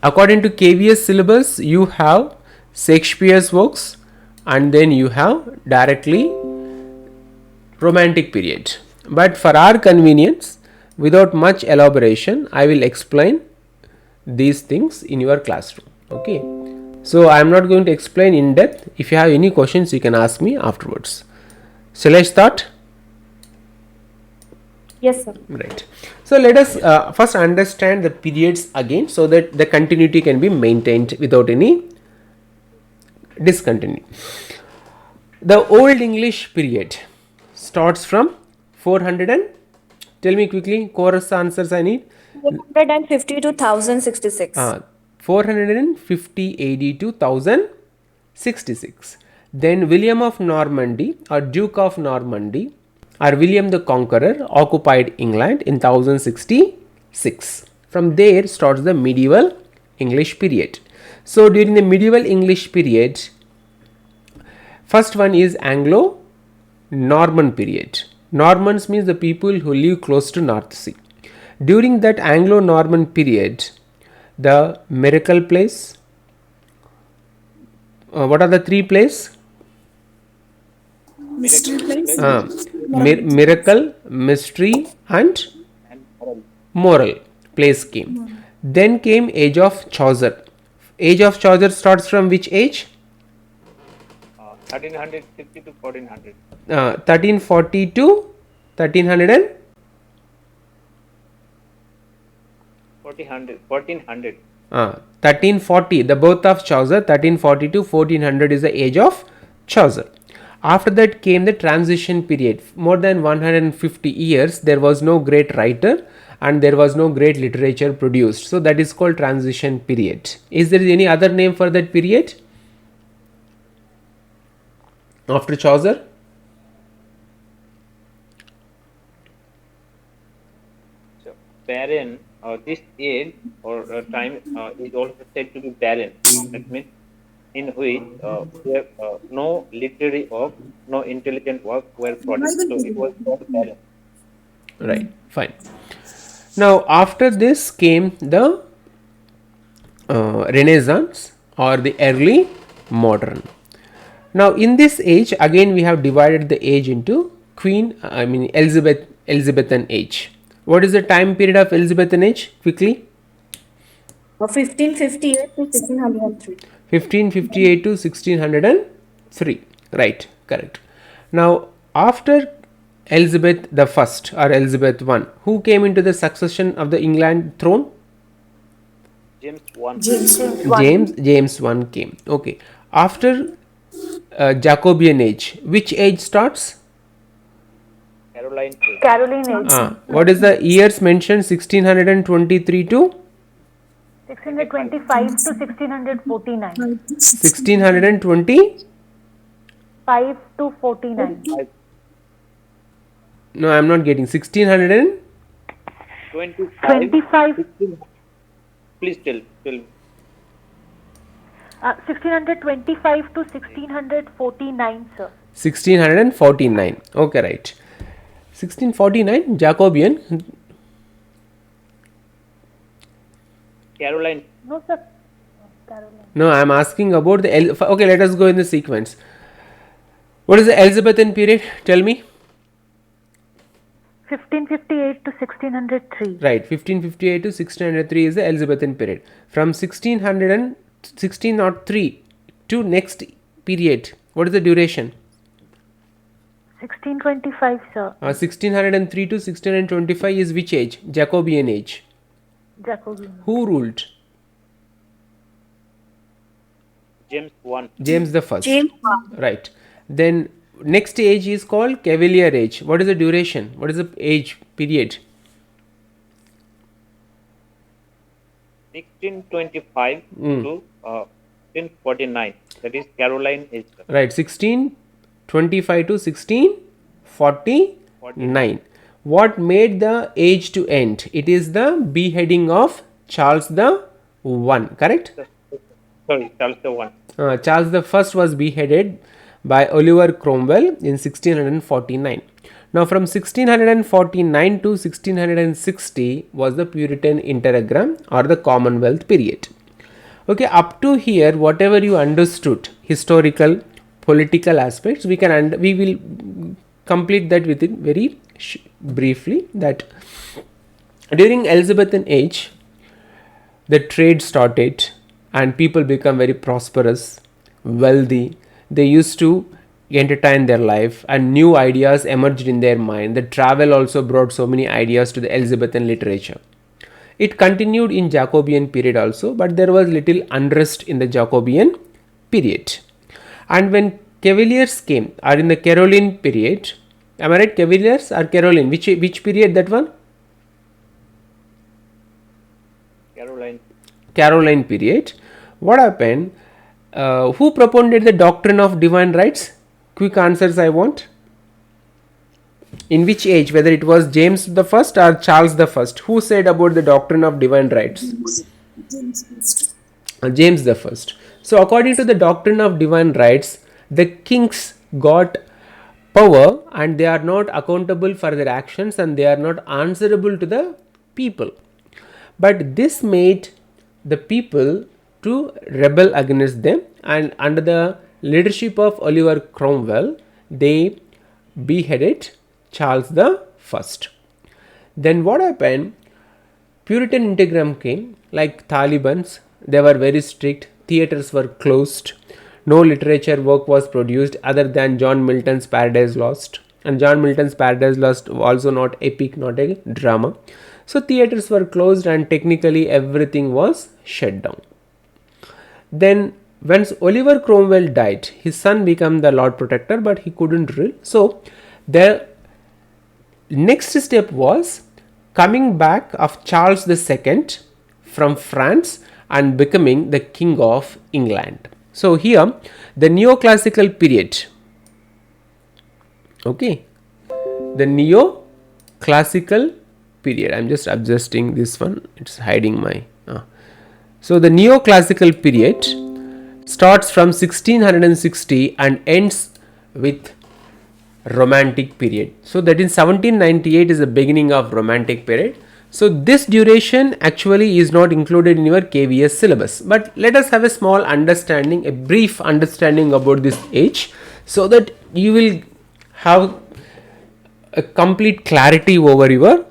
according to KVS syllabus, you have Shakespeare's works and then you have directly Romantic period. But for our convenience, without much elaboration, I will explain these things in your classroom. Okay. So I am not going to explain in depth. If you have any questions, you can ask me afterwards. Shall I start? Yes, sir. Right. So let us first understand the periods again, so that the continuity can be maintained without any discontinuity. The Old English period starts from 400 and tell me quickly, chorus answers I need. 450 to 1066. 450 AD to 1066. Then William of Normandy or Duke of Normandy or William the Conqueror occupied England in 1066. From there starts the medieval English period. So during the medieval English period, first one is Anglo-Norman period. Normans means the people who live close to North Sea. During that Anglo-Norman period, the miracle place, what are the three places? Mystery place. Miracle, mystery and moral place came. Then came age of Chaucer. Age of Chaucer starts from which age? 1350 to 1400. 1340 to 1300 and 1400. 1340, the birth of Chaucer. 1340 to 1400 is the age of Chaucer. After that came the transition period. More than 150 years there was no great writer and there was no great literature produced. So that is called transition period. Is there any other name for that period after Chaucer? So barren, this age or time is also said to be barren. That means in which there, no literary work, no intelligent work were produced. So it was called barren. Right, fine. Now after this came the Renaissance or the early modern. Now in this age again we have divided the age into Elizabethan age. What is the time period of Elizabethan age? Quickly. 1558 to 1603. 1558 to 1603. Right, correct. Now after Elizabeth the First or Elizabeth I, who came into the succession of the England throne? James I. James I came. Okay. After Jacobean age, which age starts? Caroline age. Caroline age. What is the years mentioned? 1623 to 625 to 1649. 1620? 5 to 49. No, I am not getting 1600. 25. 16. Please tell me. 1625 to 1649, sir. 1649. Okay, right. 1649 Jacobean. Caroline. No, sir. Caroline. No, I am asking about the okay, let us go in the sequence. What is the Elizabethan period? Tell me. 1558 to 1603. Right, 1558 to 1603 is the Elizabethan period. From 1603 to next period, what is the duration? 1625, sir. 1603 to 1625 is which age? Jacobean age. Jacobean. Who ruled? James I. James the First. James I. Right. Then next age is called Cavalier age. What is the duration? What is the age period? 1625 to 1649. That is Caroline age. Right, 1625 to 1649. What made the age to end? It is the beheading of Charles the One, correct? Sorry, Charles the One. Charles the First was beheaded by Oliver Cromwell in 1649. Now from 1649 to 1660 was the Puritan interregnum or the Commonwealth period. Okay, up to here, whatever you understood, historical, political aspects, we will complete that within very briefly. That during Elizabethan age, the trade started and people become very prosperous, wealthy. They used to entertain their life and new ideas emerged in their mind. The travel also brought so many ideas to the Elizabethan literature. It continued in Jacobean period also, but there was little unrest in the Jacobean period. And when Cavaliers came, or in the Caroline period, am I right? Cavaliers or Caroline? Which period that one? Caroline period. What happened? Who proponed the doctrine of divine rights? Quick answers I want. In which age? Whether it was James the First or Charles the First? Who said about the doctrine of divine rights? James the First. So according to the doctrine of divine rights, the kings got power and they are not accountable for their actions and they are not answerable to the people. But this made the people to rebel against them, and under the leadership of Oliver Cromwell, they beheaded Charles the First. Then what happened? Puritan intergram came, like Talibans. They were very strict. Theaters were closed. No literature work was produced other than John Milton's Paradise Lost. And John Milton's Paradise Lost also not epic, not a drama. So theaters were closed and technically everything was shut down. Then once Oliver Cromwell died, his son became the Lord Protector, but he couldn't rule. So the next step was coming back of Charles II from France and becoming the King of England. So here the neoclassical period, okay, the neoclassical period, I'm just adjusting this one, it's hiding my so the neoclassical period starts from 1660 and ends with Romantic period. So that in 1798 is the beginning of Romantic period. So this duration actually is not included in your KVS syllabus, but let us have a small understanding, a brief understanding about this age, so that you will have a complete clarity over your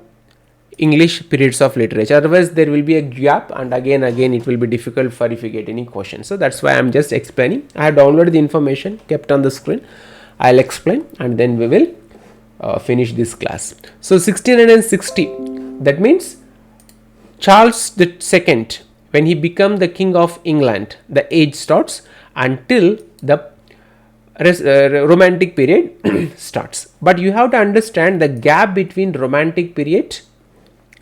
English periods of literature. Otherwise there will be a gap and again it will be difficult for if you get any question. So that's why I am just explaining. I have downloaded the information, kept on the screen. I'll explain and then we will finish this class. So 1660, that means Charles II, when he became the King of England, the age starts until the Romantic period starts. But you have to understand the gap between Romantic period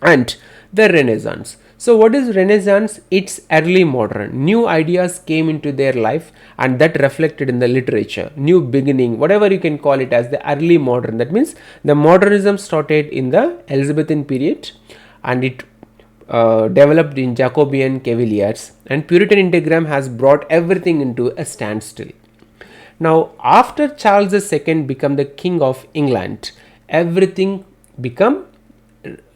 and the Renaissance. So what is Renaissance? It's early modern. New ideas came into their life and that reflected in the literature. New beginning, whatever you can call it as the early modern. That means the modernism started in the Elizabethan period and it developed in Jacobean Cavaliers, and Puritan intergram has brought everything into a standstill. Now after Charles II became the King of England, everything become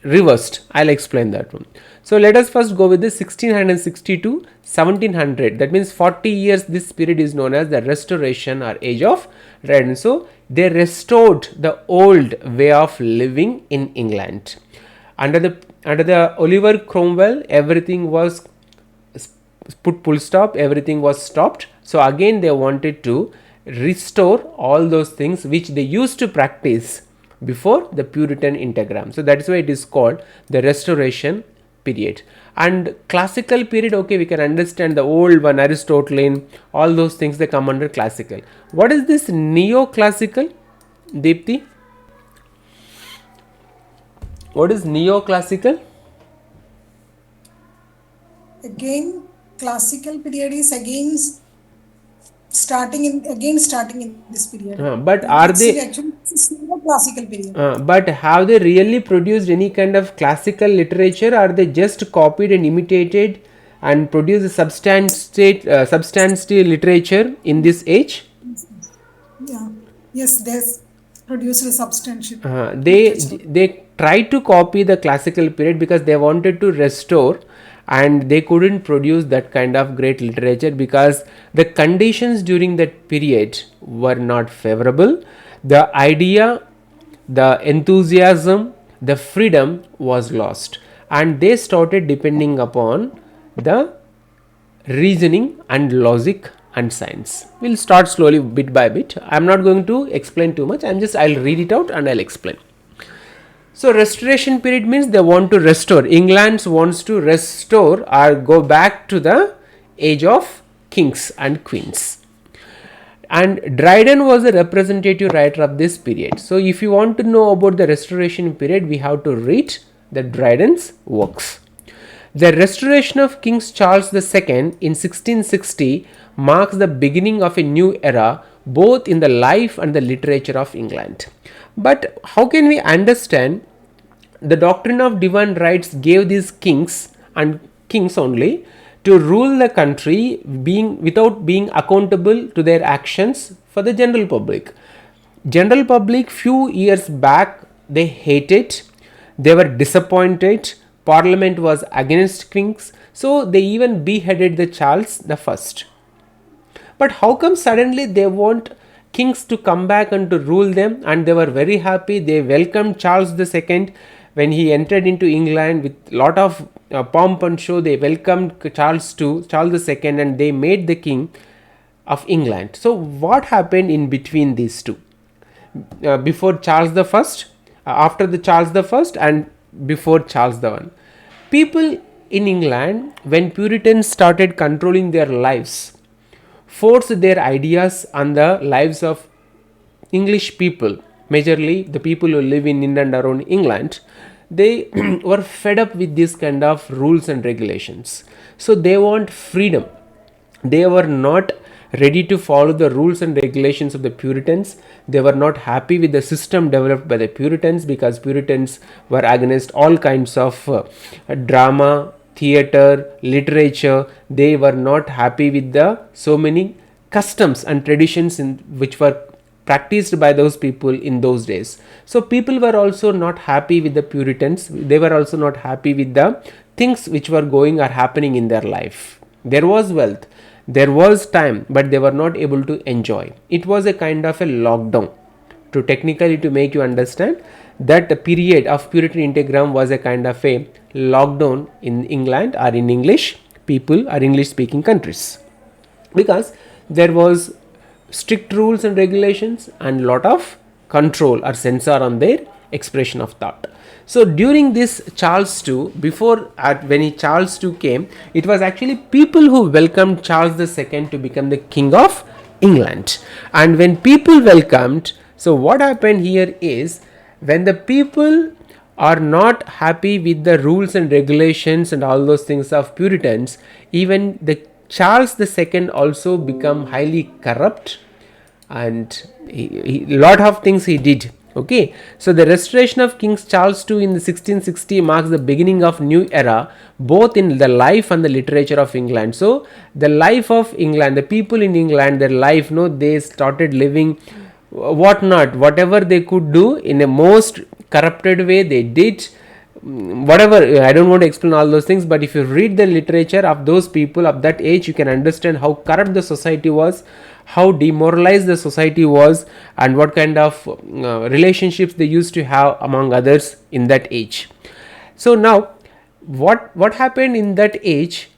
reversed. I'll explain that one. So let us first go with the 1660 to 1700. That means 40 years. This period is known as the Restoration or Age of Renaissance. So they restored the old way of living in England. Under the Oliver Cromwell, everything was put full stop. Everything was stopped. So again they wanted to restore all those things which they used to practice before the Puritan intergram. So that is why it is called the Restoration period. And classical period, okay, we can understand the old one, Aristotelian, all those things, they come under classical. What is this neoclassical, Deepti? What is neoclassical? Again, classical period is again starting in this period. But are they actually classical period? But have they really produced any kind of classical literature, or they just copied and imitated and produced a substantive literature in this age? Yeah. Yes, they produced a substantial. They tried to copy the classical period because they wanted to restore and they couldn't produce that kind of great literature because the conditions during that period were not favorable. The idea, the enthusiasm, the freedom was lost, and they started depending upon the reasoning and logic and science. We'll start slowly bit by bit. I'm not going to explain too much. I'll read it out and I'll explain. So restoration period means they want to restore. England wants to restore or go back to the age of kings and queens. And Dryden was a representative writer of this period. So if you want to know about the restoration period, we have to read the Dryden's works. The restoration of King Charles II in 1660 marks the beginning of a new era both in the life and the literature of England. But how can we understand the doctrine of divine rights gave these kings and kings only to rule the country without being accountable to their actions for the general public? General public few years back, they hated, they were disappointed, Parliament was against kings, so they even beheaded the Charles the First. But how come suddenly they want kings to come back and to rule them, and they were very happy. They welcomed Charles II when he entered into England with lot of pomp and show. They welcomed Charles II and they made the king of England. So what happened in between these two? Before Charles the First, after the Charles the First, and before Charles the One, people in England, when Puritans started controlling their lives, forced their ideas on the lives of English people, majorly the people who live in and around England, they were fed up with this kind of rules and regulations. So they want freedom. They were not ready to follow the rules and regulations of the Puritans. They were not happy with the system developed by the Puritans, because Puritans were against all kinds of drama, theater, literature. They were not happy with the so many customs and traditions which were practiced by those people in those days. So people were also not happy with the Puritans. They were also not happy with the things which were going or happening in their life. There was wealth, there was time, but they were not able to enjoy. It was a kind of a lockdown. To make you understand that the period of Puritan interregnum was a kind of a lockdown in England or in English people or English speaking countries, because there was strict rules and regulations and lot of control or censor on their expression of thought. So during this Charles II, when Charles II came, it was actually people who welcomed Charles II to become the King of England. And when people welcomed, so what happened here is, when the people are not happy with the rules and regulations and all those things of Puritans, even the Charles II also become highly corrupt, and lot of things he did. Okay, so the restoration of King Charles II in the 1660 marks the beginning of new era both in the life and the literature of England. So the life of England, the people in England, their life, they started living whatever they could do in a most corrupted way. They did whatever. I don't want to explain all those things, but if you read the literature of those people of that age, you can understand how corrupt the society was, how demoralized the society was, and what kind of relationships they used to have among others in that age. So now what happened in that age?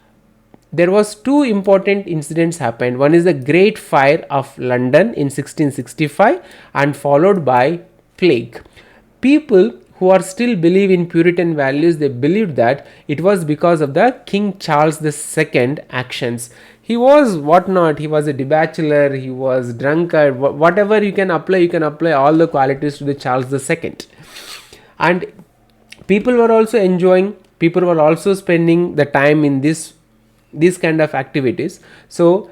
There was two important incidents happened. One is the Great Fire of London in 1665 and followed by plague. People who are still believe in Puritan values, they believed that it was because of the King Charles II actions. He was whatnot, he was a debaucher, he was drunkard, whatever you can apply all the qualities to the Charles II. And people were also enjoying, people were also spending the time in these kind of activities. So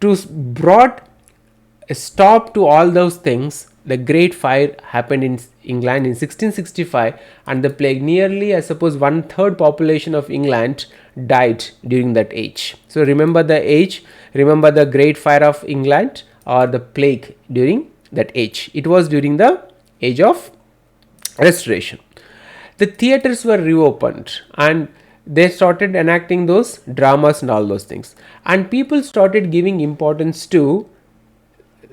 to brought a stop to all those things, the Great Fire happened in England in 1665, and the plague, nearly I suppose 1/3 population of England died during that age. So remember the age, remember the Great Fire of England or the plague during that age. It was during the age of Restoration. The theatres were reopened, and they started enacting those dramas and all those things, and people started giving importance to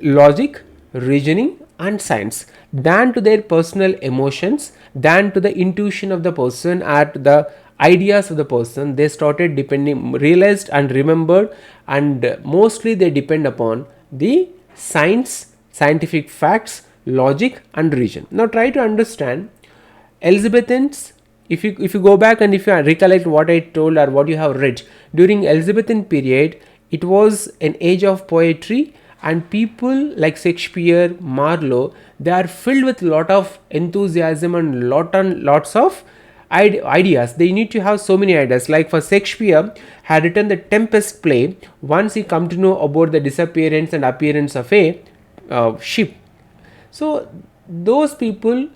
logic, reasoning and science than to their personal emotions, than to the intuition of the person, at the ideas of the person. They started depending, realized and remembered, and mostly they depend upon the science, scientific facts, logic and reason. Now try to understand Elizabethans. If you go back and if you recollect what I told or what you have read during Elizabethan period, it was an age of poetry, and people like Shakespeare, Marlowe, they are filled with lot of enthusiasm and lots of ideas. They need to have so many ideas. Like for Shakespeare had written the Tempest play once he come to know about the disappearance and appearance of a ship. So those people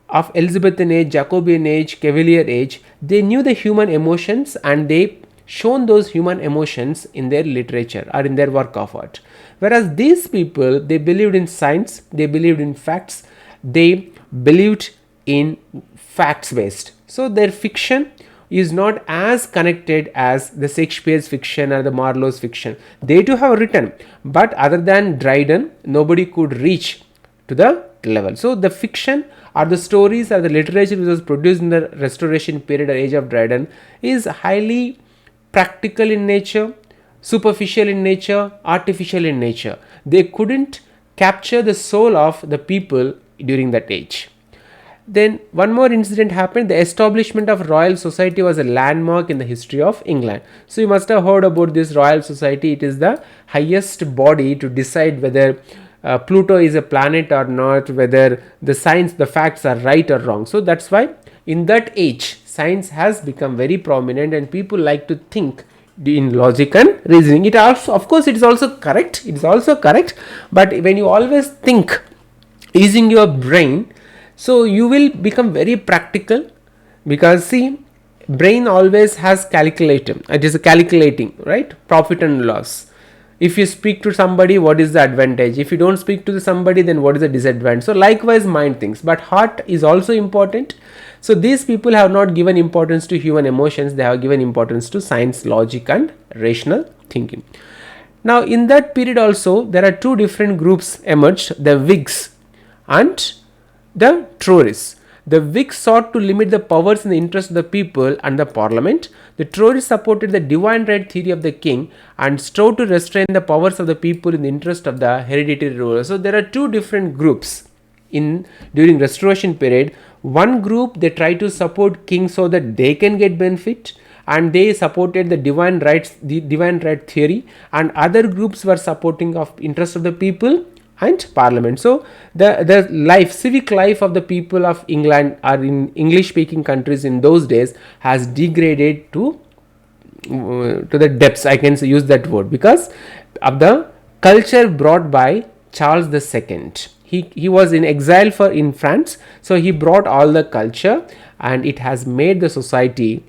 of Elizabethan age, Jacobean age, Cavalier age, they knew the human emotions and they shown those human emotions in their literature or in their work of art. Whereas these people, they believed in science, they believed in facts, they believed in facts based. So their fiction is not as connected as the Shakespeare's fiction or the Marlowe's fiction. They too have written, but other than Dryden, nobody could reach to the level. So the fiction or the stories or the literature which was produced in the Restoration period or age of Dryden is highly practical in nature, superficial in nature, artificial in nature. They couldn't capture the soul of the people during that age. Then one more incident happened. The establishment of Royal Society was a landmark in the history of England. So you must have heard about this Royal Society. It is the highest body to decide whether Pluto is a planet or not, whether the science, the facts are right or wrong. So that's why in that age science has become very prominent and people like to think in logic and reasoning. It also, of course, it is also correct. It is also correct. But when you always think using your brain, so you will become very practical, because see, brain always has calculator. It is a calculating, right? Profit and loss. If you speak to somebody, what is the advantage? If you don't speak to somebody, then what is the disadvantage? So likewise mind thinks, but heart is also important. So these people have not given importance to human emotions, they have given importance to science, logic and rational thinking. Now in that period also there are two different groups emerged, the Whigs and the Tories. The Whigs sought to limit the powers in the interest of the people and the parliament. The Tories supported the divine right theory of the king and strove to restrain the powers of the people in the interest of the hereditary ruler. So there are two different groups in during Restoration period. One group, they try to support king so that they can get benefit, and they supported the divine rights, the divine right theory, and other groups were supporting of interest of the people and parliament. So the life, civic life of the people of England or in English speaking countries in those days has degraded to the depths, I can use that word, because of the culture brought by Charles II. He was in exile in France, so he brought all the culture and it has made the society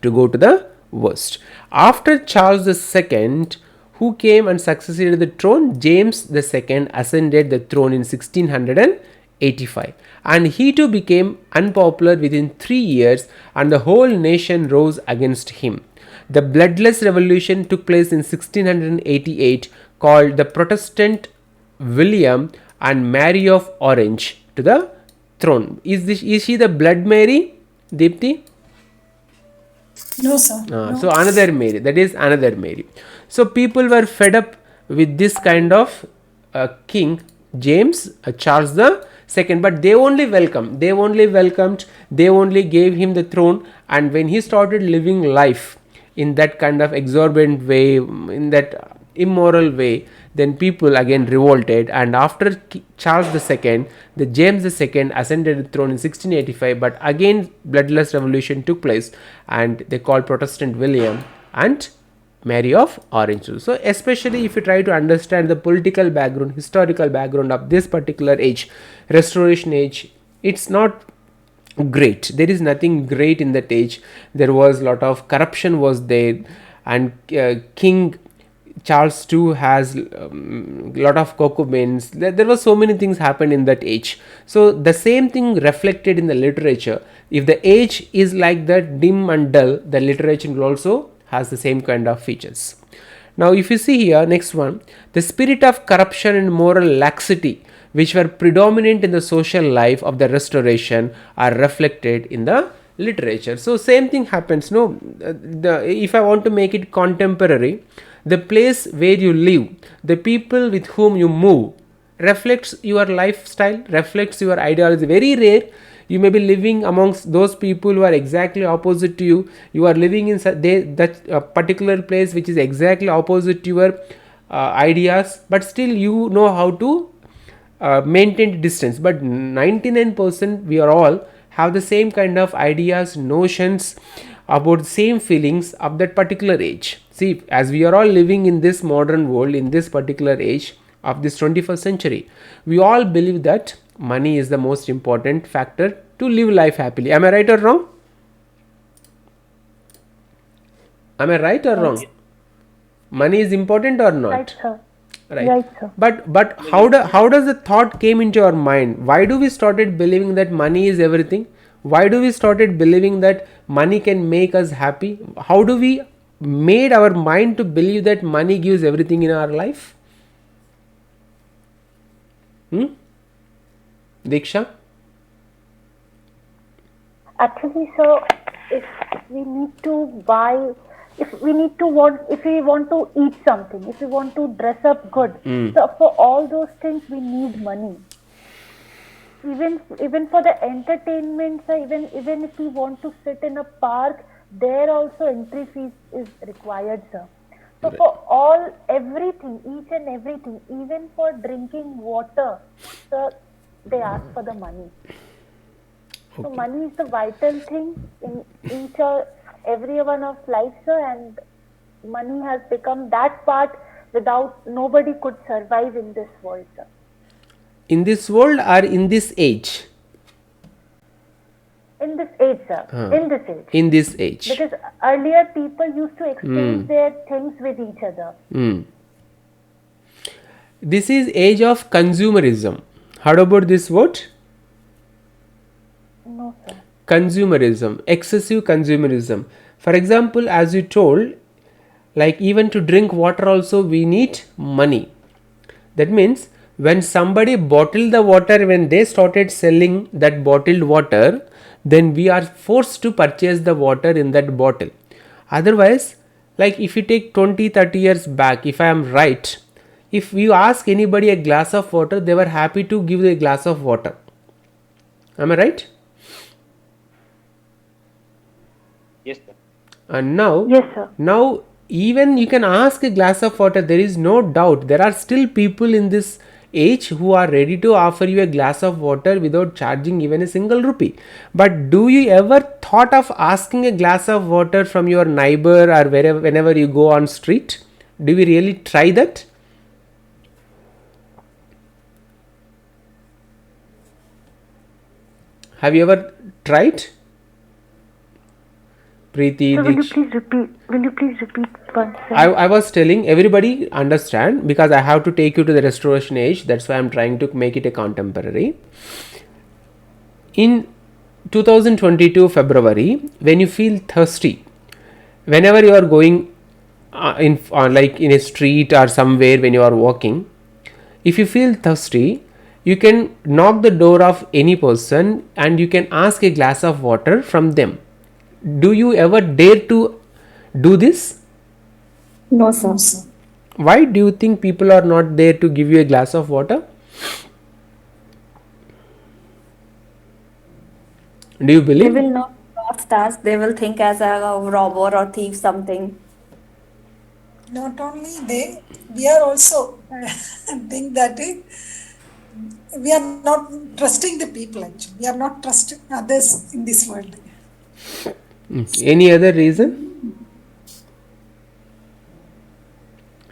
to go to the worst. After Charles II, who came and succeeded the throne, James II ascended the throne in 1685, and he too became unpopular within 3 years and the whole nation rose against him. The bloodless revolution took place in 1688 called the Protestant William and Mary of Orange to the throne. Is she the Blood Mary, Deepthi? No, sir. No. So another Mary, that is another Mary. So people were fed up with this kind of king, James Charles II, but they only welcomed, they only gave him the throne. And when he started living life in that kind of exorbitant way, in that immoral way, then people again revolted, and after Charles II, the James II ascended the throne in 1685, but again bloodless revolution took place and they called Protestant William and Mary of Orange. So especially if you try to understand the political background, historical background of this particular age, Restoration age, it's not great. There is nothing great in that age. There was lot of corruption was there, and King Charles II has lot of cocoa beans. There were so many things happened in that age. So the same thing reflected in the literature. If the age is like that, dim and dull, the literature will also has the same kind of features. Now if you see here, next one, the spirit of corruption and moral laxity which were predominant in the social life of the restoration are reflected in the literature. So same thing happens. No, if I want to make it contemporary, the place where you live, the people with whom you move reflects your lifestyle, reflects your ideology. Very rare you may be living amongst those people who are exactly opposite to you. You are living in that particular place which is exactly opposite to your ideas, but still you know how to maintain distance. But 99% we are all have the same kind of ideas, notions about the same feelings of that particular age. See, as we are all living in this modern world, in this particular age of this 21st century, we all believe that money is the most important factor to live life happily. Am I right or wrong? Am I right or wrong? Money is important or not? Right, sir. Right. Right, sir. But how does the thought came into our mind? Why do we started believing that money is everything? Why do we started believing that money can make us happy? How do we made our mind to believe that money gives everything in our life? Diksha? Actually, sir, if we need to buy, if we want to eat something, if we want to dress up good, so for all those things we need money. Even for the entertainment, sir, even if we want to sit in a park, there also entry fees is required, sir. So for everything, each and everything, even for drinking water, sir, they ask for the money. So money is the vital thing in each or every one of life, sir, and money has become that part without nobody could survive in this world, sir. In this world or in this age? In this age, sir. In this age. In this age. Because earlier people used to exchange their things with each other. This is age of consumerism. Heard about this word? No, sir. Consumerism, excessive consumerism. For example, as you told, like even to drink water also we need money. That means when somebody bottled the water, when they started selling that bottled water, then we are forced to purchase the water in that bottle. Otherwise, like if you take 20-30 years back, if I am right, if you ask anybody a glass of water, they were happy to give a glass of water. Am I right? Yes, sir. And now, Yes, sir. now even you can ask a glass of water, there is no doubt there are still people in this age who are ready to offer you a glass of water without charging even a single rupee. But do you ever thought of asking a glass of water from your neighbor or whenever you go on street? Do we really try that? Have you ever tried? Preeti, So will you Diksha. please repeat once? I was telling everybody understand, because I have to take you to the restoration age. That's why I'm trying to make it a contemporary. In 2022 February, when you feel thirsty, whenever you are going like in a street or somewhere, when you are walking, if you feel thirsty, you can knock the door of any person and you can ask a glass of water from them. Do you ever dare to do this? No, sir. Why do you think people are not there to give you a glass of water? Do you They believe? will not trust us. They will think as a robber or thief something. Not only they, we are also think that we are not trusting the people actually. We are not trusting others in this world. Any other reason?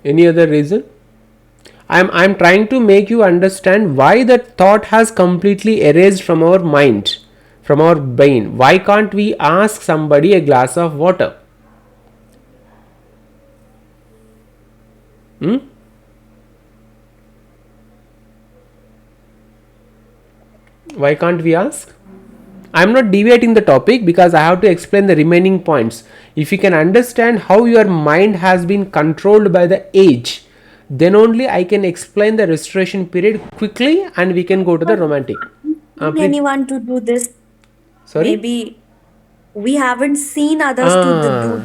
Any other reason? I'm trying to make you understand why that thought has completely erased from our mind, from our brain. Why can't we ask somebody a glass of water? Hmm? Why can't we ask? I am not deviating the topic because I have to explain the remaining points. If you can understand how your mind has been controlled by the age, then only I can explain the restoration period quickly and we can go to the romantic. Anyone to do this? Sorry? Maybe we haven't seen others do.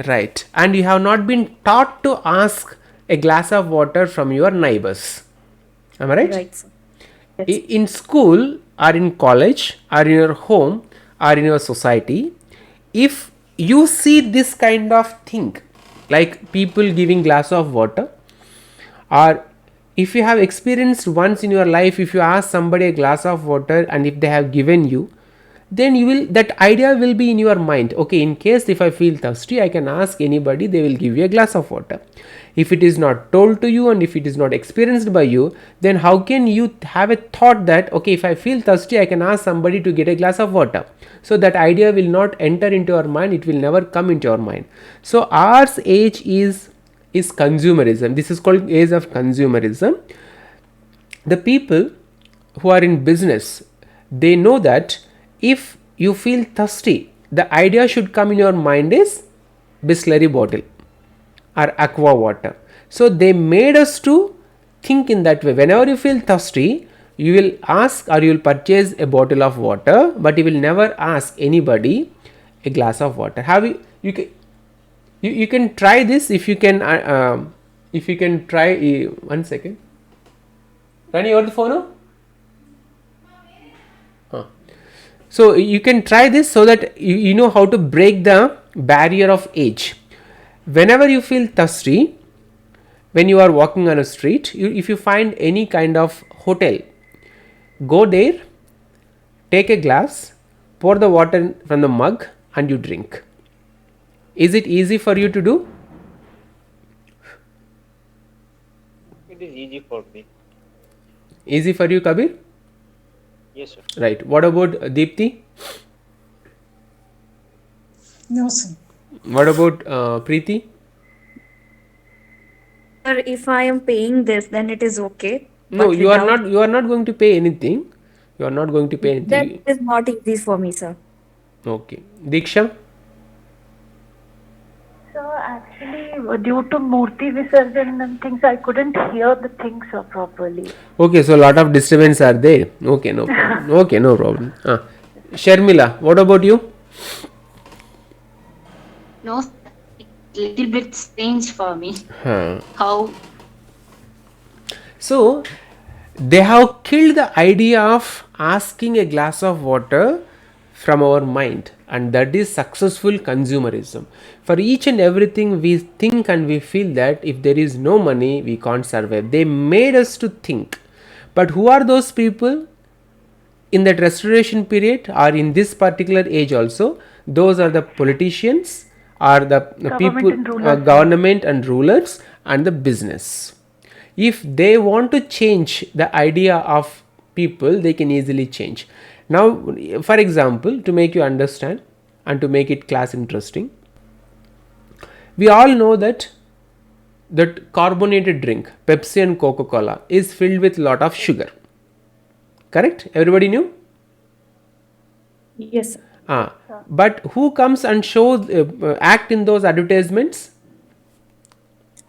Right. And you have not been taught to ask a glass of water from your neighbors. Am I right? Right, sir. In school or in college or in your home or in your society, if you see this kind of thing, like people giving glass of water, or if you have experienced once in your life, if you ask somebody a glass of water and if they have given you, then you will, that idea will be in your mind. Okay, in case if I feel thirsty, I can ask anybody, they will give you a glass of water. If it is not told to you and if it is not experienced by you, then how can you have a thought that okay, if I feel thirsty, I can ask somebody to get a glass of water? So that idea will not enter into your mind, it will never come into your mind. So our age is consumerism. This is called age of consumerism. The people who are in business, they know that if you feel thirsty, the idea should come in your mind is Bisleri bottle or aqua water. So they made us to think in that way. Whenever you feel thirsty, you will ask or you will purchase a bottle of water, but you will never ask anybody a glass of water. You can try this if you can try. One second. Rani, over the phone now? So you can try this so that you know how to break the barrier of age. Whenever you feel thirsty, when you are walking on a street, if you find any kind of hotel, go there, take a glass, pour the water from the mug and you drink. Is it easy for you to do? It is easy for me. Easy for you, Kabir? Yes, sir. Right. What about Deepti? No, sir. What about Preeti? Sir, if I am paying this, then it is okay. No, But you are without- not. You are not going to pay anything. You are not going to pay Then anything. it is not easy for me, sir. Okay. Diksha? So actually, due to Murti Visarjan and things, I couldn't hear the things properly. Okay, so a lot of disturbance are there. Okay, no problem. Okay, no problem. Sharmila, what about you? No, it's little bit strange for me. Huh. How So they have killed the idea of asking a glass of water from our mind, and that is successful consumerism. For each and everything we think and we feel that if there is no money we can't survive. They made us to think. But who are those people in that restoration period or in this particular age also? Those are the politicians or the people, and rulers. government and rulers and the business. If they want to change the idea of people, they can easily change. Now, for example, to make you understand and to make it class interesting, we all know that carbonated drink, Pepsi and Coca-Cola, is filled with lot of sugar. Correct? Everybody knew? Yes, sir. But who comes and shows act in those advertisements?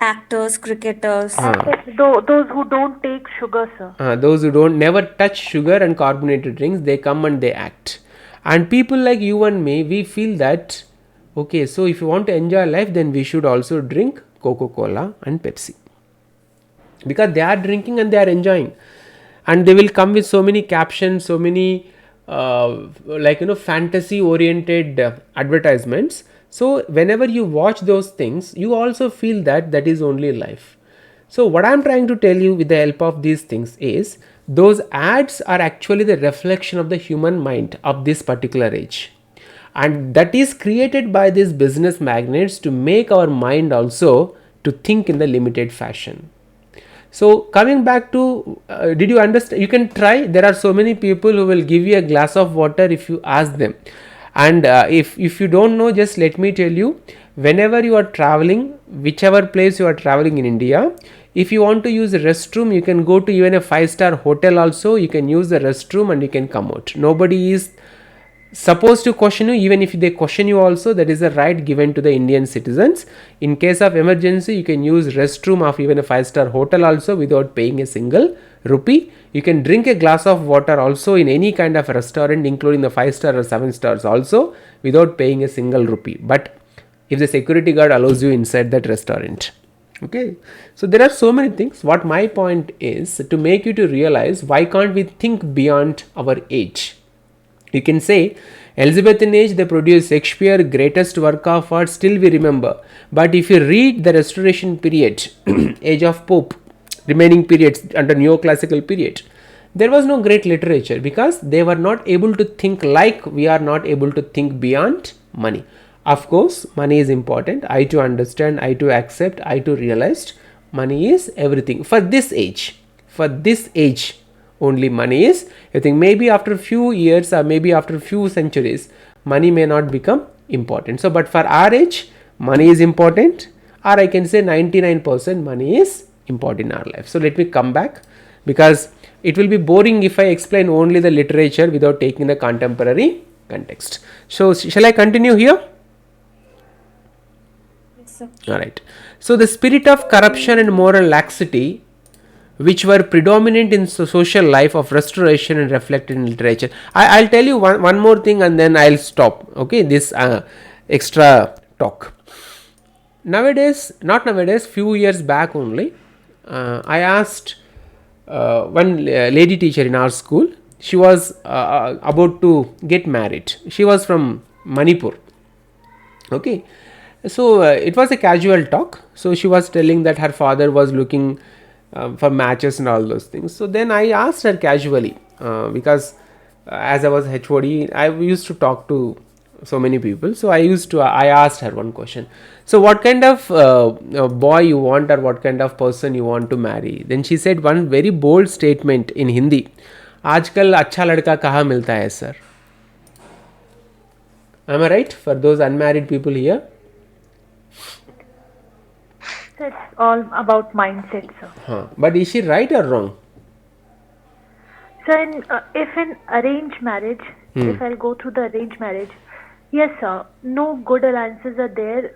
Actors, cricketers. Those who don't take sugar, sir. Those who don't never touch sugar and carbonated drinks, they come and they act. And people like you and me, we feel that okay, so if you want to enjoy life, then we should also drink Coca-Cola and Pepsi, because they are drinking and they are enjoying, and they will come with so many captions, so many fantasy oriented advertisements. So whenever you watch those things, you also feel that that is only life. So what I am trying to tell you with the help of these things is, those ads are actually the reflection of the human mind of this particular age, and that is created by these business magnates to make our mind also to think in the limited fashion. So coming back to, did you understand? You can try. There are so many people who will give you a glass of water if you ask them. And if you don't know, just let me tell you, whenever you are traveling, whichever place you are traveling in India, if you want to use a restroom, you can go to even a 5-star hotel also, you can use the restroom and you can come out. Nobody is supposed to question you. Even if they question you also, that is a right given to the Indian citizens. In case of emergency, you can use restroom of even a 5-star hotel also without paying a single rupee. You can drink a glass of water also in any kind of restaurant, including the 5-star or 7 stars also, without paying a single rupee, but if the security guard allows you inside that restaurant. Okay, so there are so many things. What my point is to make you to realize, why can't we think beyond our age? You can say Elizabethan age they produced Shakespeare, greatest work of art, still we remember. But if you read the Restoration period, age of Pope, remaining periods under neoclassical period, there was no great literature because they were not able to think like we are not able to think beyond money. Of course, money is important. I to understand, I to accept, I to realize money is everything for this age. For this age, only money is. I think maybe after a few years or maybe after a few centuries, money may not become important. So, but for our age, money is important, or I can say 99% money is important in our life. So, let me come back, because it will be boring if I explain only the literature without taking the contemporary context. So, shall I continue here? Alright. So, the spirit of corruption and moral laxity which were predominant in social life of restoration and reflected in literature. I'll tell you one more thing and then I'll stop. Okay, this extra talk. Nowadays, not nowadays, few years back only, I asked one lady teacher in our school. She was about to get married. She was from Manipur. Okay, so it was a casual talk. So she was telling that her father was looking for matches and all those things. So then I asked her casually, because as I was HOD, I used to talk to so many people. So I asked her one question. So what kind of boy you want, or what kind of person you want to marry? Then she said one very bold statement in Hindi. आजकल अच्छा लड़का कहाँ मिलता है sir? Am I right for those unmarried people here? It's all about mindset, sir. But is she right or wrong? So, if in arranged marriage, if I'll go through the arranged marriage, yes, sir, no good alliances are there.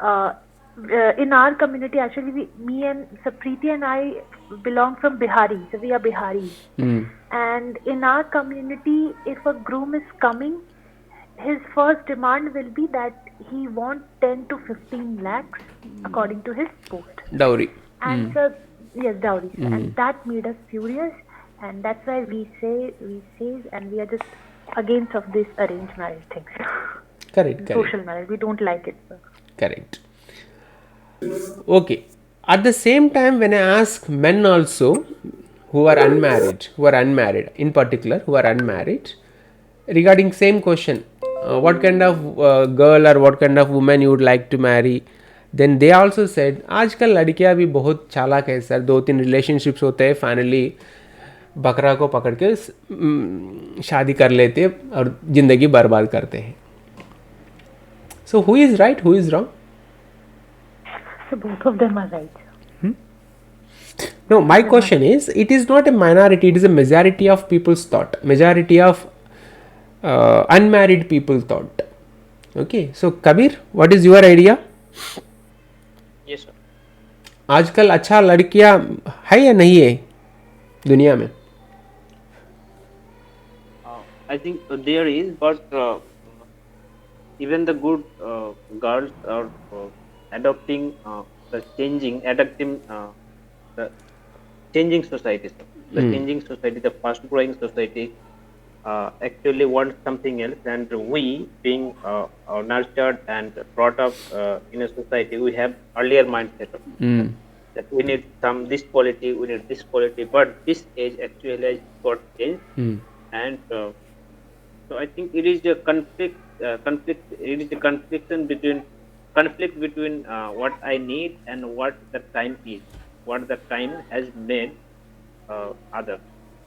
In our community, actually, me and Sapriti and I belong from Bihari, so we are Biharis. And in our community, if a groom is coming, his first demand will be that he wants 10 to 15 lakhs according to his post. Dowry. And so, yes, dowry. And that made us furious, and that's why we say, and we are just against of this arranged marriage thing. Correct. Social marriage, we don't like it, sir. Correct. Okay. At the same time, when I ask men also who are unmarried, in particular, who are unmarried, regarding same question, what kind of girl or what kind of woman you would like to marry, then they also said, आजकल लड़कियां भी बहुत चालाक है sir, 2-3 relationships होते हैं, finally बकरा को पकड़ के शादी कर लेते हैं और जिंदगी बर्बाद करते हैं. So who is right, who is wrong? So both of them are right. No, my question is, it is not a minority, it is a majority of people's thought, majority of unmarried people thought. Okay, so Kabir, what is your idea? Yes, sir. आजकल अच्छा लड़कियां है या नहीं है दुनिया में? I think there is, but even the good girls are adopting the changing society. The changing society, the fast growing society actually wants something else, and we being nurtured and brought up in a society, we have earlier mindset that we need this quality, we need this quality, but this age actually has got changed, and so I think it is a conflict between what I need and what the time is, what the time has made other.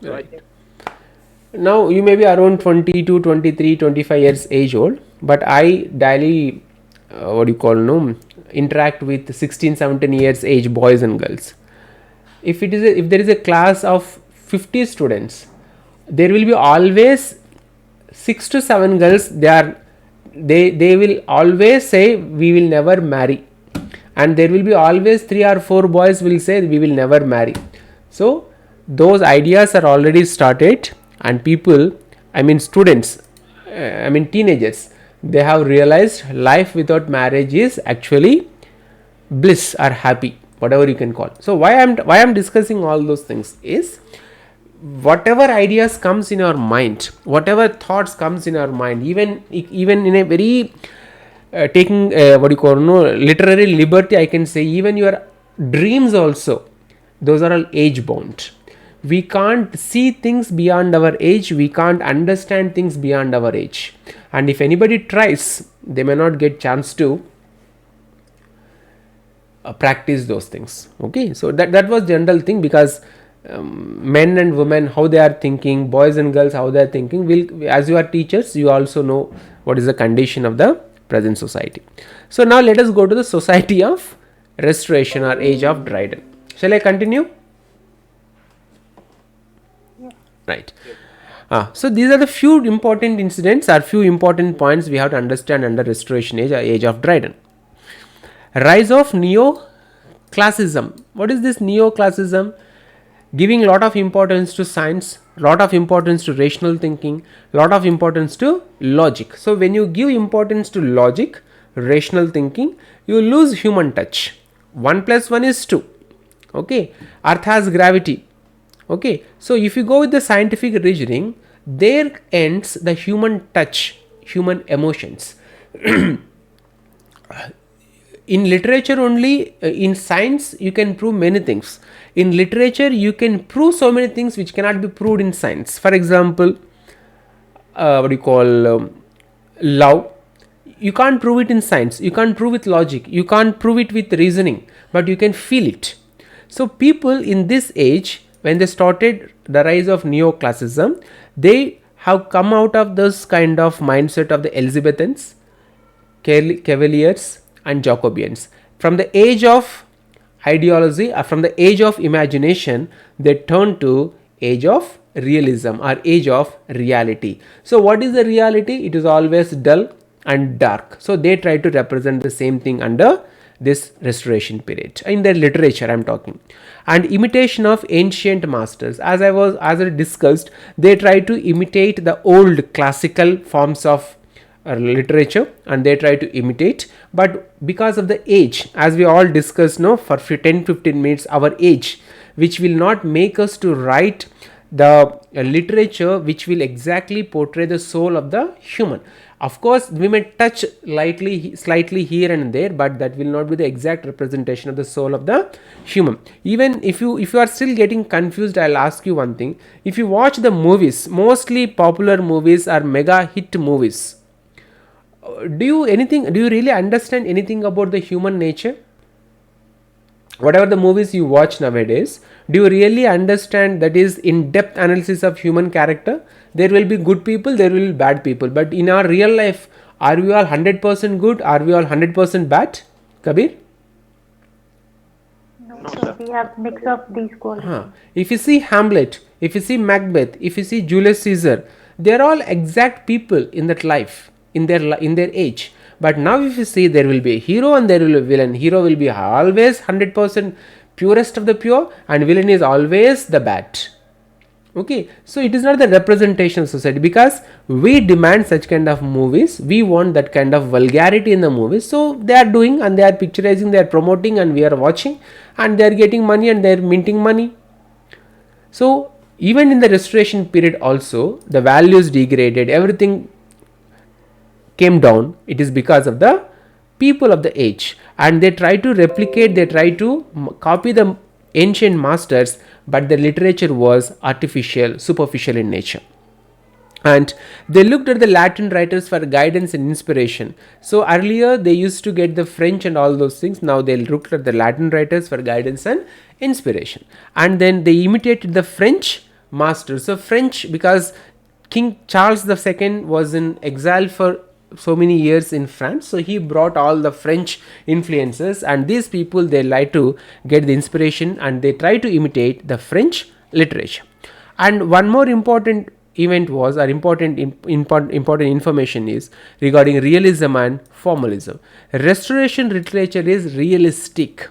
So I think now you may be around 22, 23, 25 years age old, but I daily interact with 16-17 years age boys and girls. If there is a class of 50 students, there will be always 6 to 7 girls. They will always say we will never marry, and there will be always 3 or 4 boys will say we will never marry. So those ideas are already started, and people, students, teenagers, they have realized life without marriage is actually bliss or happy, whatever you can call. So why I'm discussing all those things is, whatever ideas comes in our mind, whatever thoughts comes in our mind, even in a very taking literary liberty, I can say, even your dreams also, those are all age bound. We can't see things beyond our age, we can't understand things beyond our age, and if anybody tries, they may not get chance to practice those things. Okay, so that was general thing, because men and women, how they are thinking, boys and girls, how they are thinking, as you are teachers, you also know what is the condition of the present society. So now let us go to the society of restoration or age of Dryden. Shall I continue? Right. So these are the few important incidents or few important points we have to understand under restoration age or age of Dryden. Rise of neoclassicism. What is this neoclassicism? Giving lot of importance to science, lot of importance to rational thinking, lot of importance to logic. So when you give importance to logic, rational thinking, you lose human touch. 1 plus 1 is 2. Okay, earth has gravity. Okay, so if you go with the scientific reasoning, there ends the human touch, human emotions. In literature only, in science you can prove many things. In literature you can prove so many things which cannot be proved in science. For example, love. You can't prove it in science, you can't prove with logic, you can't prove it with reasoning, but you can feel it. So people in this age, when they started the rise of neoclassicism, they have come out of this kind of mindset of the Elizabethans, Cavaliers and Jacobeans. From the age of ideology, from the age of imagination, they turn to age of realism or age of reality. So what is the reality? It is always dull and dark. So they try to represent the same thing under this restoration period. In their literature I am talking. And imitation of ancient masters. As I discussed, they try to imitate the old classical forms of literature, and they try to imitate, but because of the age, as we all discussed for 10-15 minutes, our age, which will not make us to write the literature which will exactly portray the soul of the human. Of course we may touch slightly here and there, but that will not be the exact representation of the soul of the human. Even if you are still getting confused, I'll ask you one thing. If you watch the movies, mostly popular movies are mega hit movies. Do you really understand anything about the human nature? Whatever the movies you watch nowadays, do you really understand that is in-depth analysis of human character? There will be good people, there will be bad people, but in our real life, are we all 100% good? Are we all 100% bad? Kabir? No, sir. We have mix of these qualities. If you see Hamlet, if you see Macbeth, if you see Julius Caesar, they are all exact people in that life, in their age. But now if you see, there will be a hero and there will be a villain. Hero will be always 100% purest of the pure, and villain is always the bad. Okay, so it is not the representation of society, because we demand such kind of movies. We want that kind of vulgarity in the movies. So they are doing, and they are picturizing, they are promoting, and we are watching, and they are getting money and they are minting money. So even in the restoration period also, the values degraded, everything came down. It is because of the people of the age, and they try to replicate, they try to copy the ancient masters, but the literature was artificial, superficial in nature. And they looked at the Latin writers for guidance and inspiration. So earlier they used to get the French and all those things. Now they looked at the Latin writers for guidance and inspiration, and then they imitated the French masters. So French, because King Charles II was in exile for so many years in France, so he brought all the French influences, and these people, they like to get the inspiration and they try to imitate the French literature. And one more important event was, or important information is regarding realism and formalism. Restoration literature is realistic.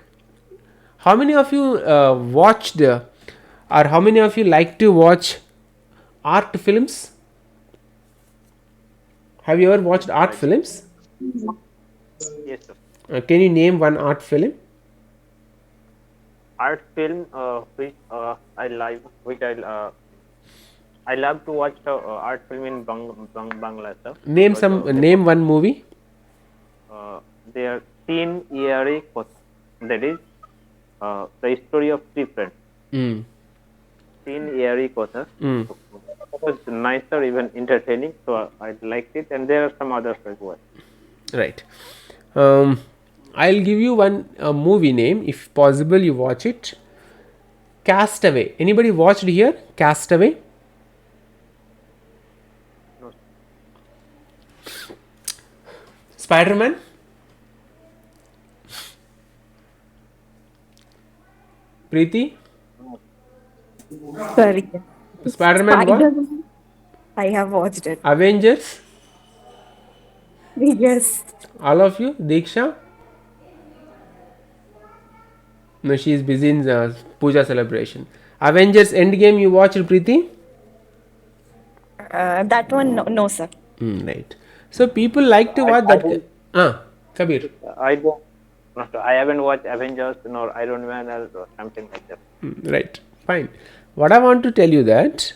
How many of you watched or how many of you like to watch art films? Have you ever watched art films? Yes, sir. Can you name one art film? Art film, which I love to watch art film in Bangla, sir. Name one movie. There 3 years, that is the story of 3 friends. 3 years, it was nicer, even entertaining, so I liked it, and there are some others as well. Right. I'll give you one movie name, if possible you watch it. Castaway. Anybody watched here? Castaway? No. Spider-Man? Preeti? Sorry. Spider-Man what? Spider-Man. I have watched it. Avengers? Yes. All of you? Diksha? No, she is busy in puja celebration. Avengers Endgame you watched, Preeti? That one, no, sir. Right. So people like to watch that. Kabir. I haven't watched Avengers nor Iron Man or something like that. Right. Fine. What I want to tell you that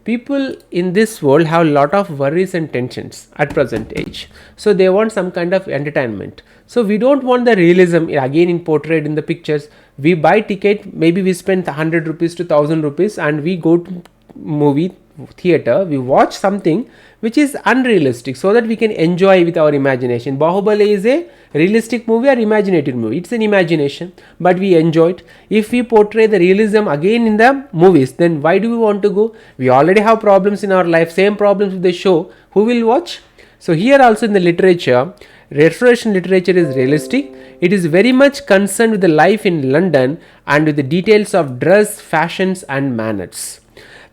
people in this world have a lot of worries and tensions at present age, so they want some kind of entertainment. So we don't want the realism again in portrayed in the pictures. We buy ticket, maybe we spend 100 rupees to 1000 rupees and we go to movie theater, we watch something which is unrealistic so that we can enjoy with our imagination. Bahubali is a realistic movie or imaginative movie? It's an imagination, but we enjoy it. If we portray the realism again in the movies, then why do we want to go? We already have problems in our life, same problems with the show. Who will watch? So here also in the literature, restoration literature is realistic. It is very much concerned with the life in London and with the details of dress, fashions and manners.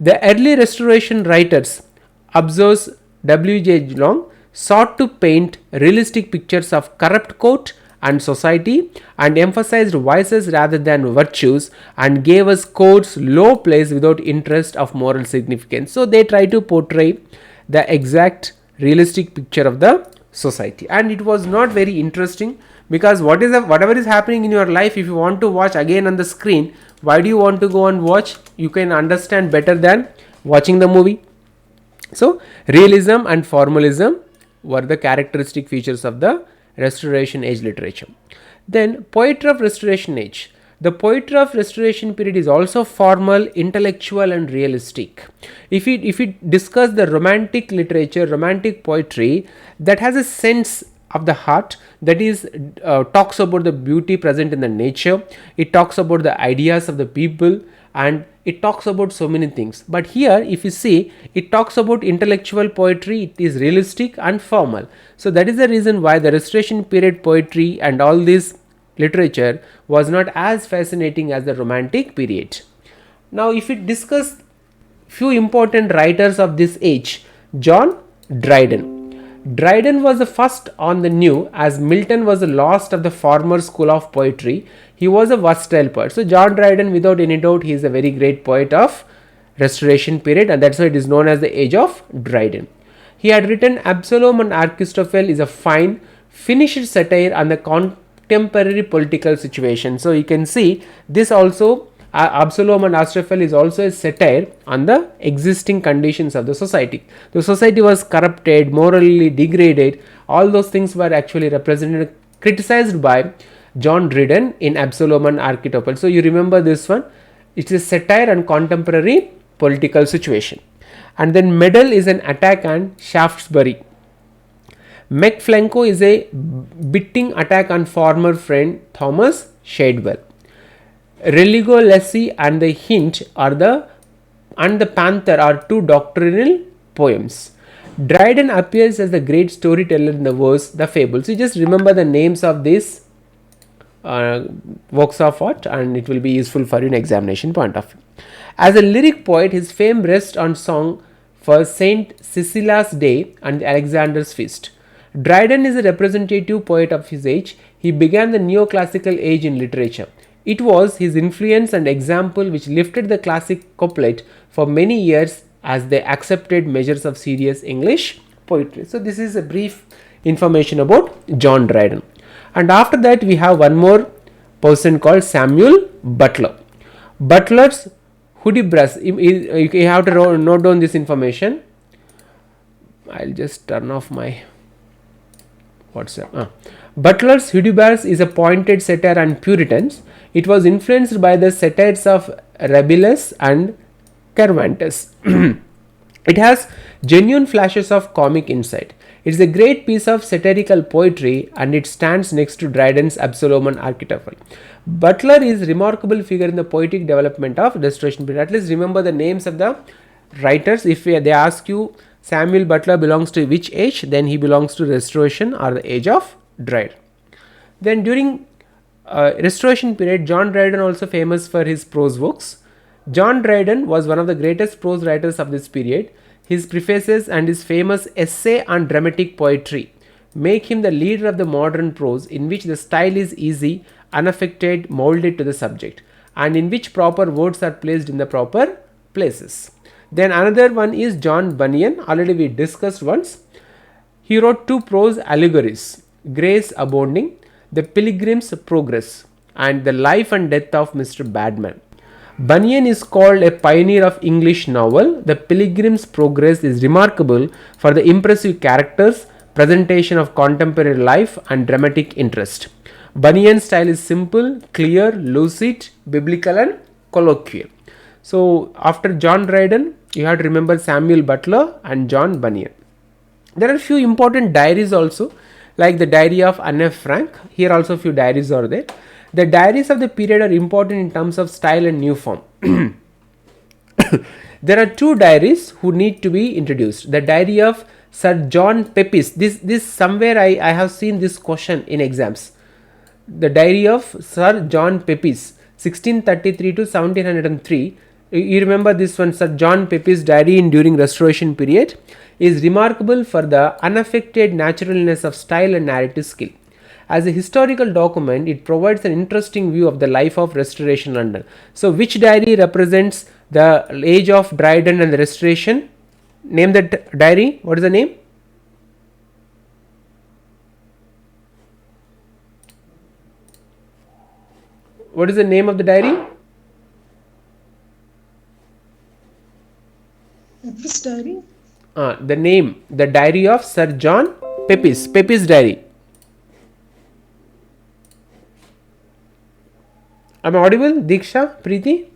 The early restoration writers, observes W.J. Long, sought to paint realistic pictures of corrupt court and society and emphasized vices rather than virtues and gave us court's low place without interest of moral significance. So they try to portray the exact realistic picture of the society, and it was not very interesting because whatever is happening in your life, if you want to watch again on the screen, why do you want to go and watch? You can understand better than watching the movie. So realism and formalism were the characteristic features of the Restoration Age literature. Then poetry of Restoration Age. The poetry of Restoration period is also formal, intellectual and realistic. If we discuss the romantic literature, romantic poetry, that has a sense of the heart, that is talks about the beauty present in the nature, it talks about the ideas of the people, and it talks about so many things. But here if you see, it talks about intellectual poetry, it is realistic and formal. So that is the reason why the Restoration period poetry and all this literature was not as fascinating as the romantic period. Now if we discuss few important writers of this age, John Dryden. Dryden was the first on the new, as Milton was the last of the former school of poetry. He was a versatile poet. So John Dryden, without any doubt, he is a very great poet of Restoration period, and that's why it is known as the age of Dryden. He had written Absalom and Archistophel is a fine, finished satire on the contemporary political situation. So you can see this also, Absalom and Archistophel is also a satire on the existing conditions of the society. The society was corrupted, morally degraded. All those things were actually represented, criticized by John Dryden in Absalom and Archistophel. So you remember this one. It is a satire on contemporary political situation. And then Medal is an attack on Shaftesbury. McFlanco is a biting attack on former friend Thomas Shadwell. Religo Lassie and the Hint and the Panther are two doctrinal poems. Dryden appears as the great storyteller in the verse The Fables. You just remember the names of these works of art and it will be useful for you in examination point of view. As a lyric poet, his fame rests on song for Saint Cecilia's Day and Alexander's Feast. Dryden is a representative poet of his age. He began the neoclassical age in literature. It was his influence and example which lifted the classic couplet for many years as they accepted measures of serious English poetry. So this is a brief information about John Dryden. And after that we have one more person called Samuel Butler. Butler's Hudibras, you have to note down this information. I'll just turn off my WhatsApp. Butler's Hudibras is a pointed satire on Puritans. It was influenced by the satires of Rabelais and Cervantes. It has genuine flashes of comic insight. It is a great piece of satirical poetry and it stands next to Dryden's Absalom and Architophel. Butler is a remarkable figure in the poetic development of Restoration period. At least remember the names of the writers. If they ask you Samuel Butler belongs to which age, then he belongs to Restoration or the age of Dryden. Then during Restoration period, John Dryden also famous for his prose works. John Dryden was one of the greatest prose writers of this period. His prefaces and his famous essay on dramatic poetry make him the leader of the modern prose in which the style is easy, unaffected, molded to the subject, and in which proper words are placed in the proper places. Then another one is John Bunyan, already we discussed once. He wrote two prose allegories, Grace Abounding, The Pilgrim's Progress, and The Life and Death of Mr. Badman. Bunyan is called a pioneer of English novel. The Pilgrim's Progress is remarkable for the impressive characters, presentation of contemporary life and dramatic interest. Bunyan's style is simple, clear, lucid, biblical and colloquial. So after John Dryden, you have to remember Samuel Butler and John Bunyan. There are a few important diaries also, like the diary of Anne Frank. Here also few diaries are there. The diaries of the period are important in terms of style and new form. There are two diaries who need to be introduced. The diary of Sir John Pepys. This somewhere I have seen this question in exams. The diary of Sir John Pepys, 1633 to 1703. You remember this one, Sir John Pepys' diary in during Restoration period is remarkable for the unaffected naturalness of style and narrative skill. As a historical document, it provides an interesting view of the life of Restoration London. So, which diary represents the age of Dryden and the Restoration? Name that diary. What is the name? What is the name of the diary? Which diary? The name, the diary of Sir John Pepys. Pepys' diary. Am I audible? Diksha, Preeti?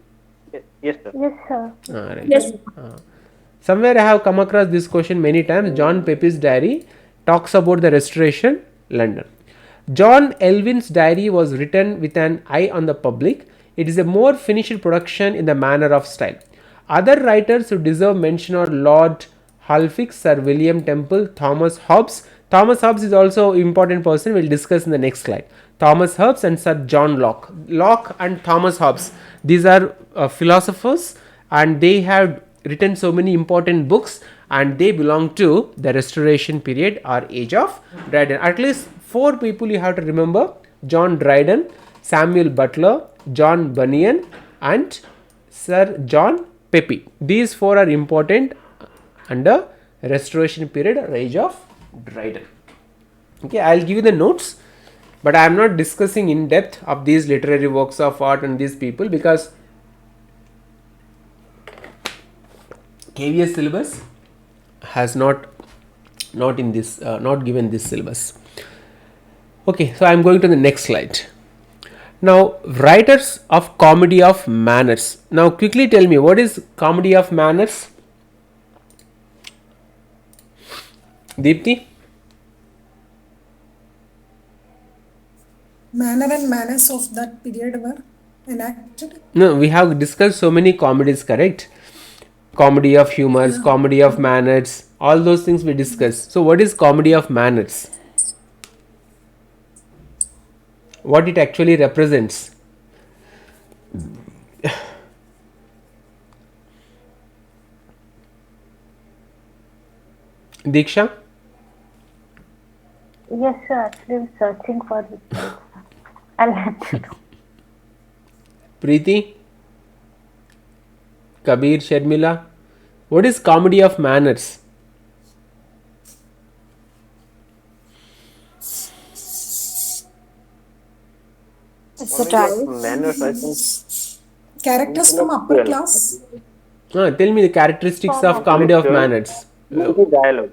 Yes, sir. Yes, sir. Right. Yes. Somewhere I have come across this question many times. John Pepys' diary talks about the Restoration, London. John Elwyn's diary was written with an eye on the public. It is a more finished production in the manner of style. Other writers who deserve mention are Lord Halfik, Sir William Temple, Thomas Hobbes. Thomas Hobbes is also an important person. We'll discuss in the next slide. Thomas Hobbes and Sir John Locke. Locke and Thomas Hobbes, these are philosophers and they have written so many important books and they belong to the Restoration period or age of Dryden. At least 4 people you have to remember: John Dryden, Samuel Butler, John Bunyan and Sir John Pepys. These 4 are important under Restoration period or age of Dryden. Okay, I'll give you the notes, but I am not discussing in depth of these literary works of art and these people because KVS syllabus has not given this syllabus. Okay, so I am going to the next slide. Now, writers of comedy of manners. Now, quickly tell me, what is comedy of manners? Deepthi? Manner and manners of that period were enacted. No, we have discussed so many comedies, correct? comedy of humors, comedy of manners, all those things we discussed. So what is comedy of manners? What it actually represents? Diksha? Yes, sir. Actually, I'm searching for it. I'll let you know. Preeti? Kabir, Sharmila? What is comedy of manners? Satire. Manners, I think. Characters from upper class. Tell me the characteristics of comedy of manners. Witty dialogue.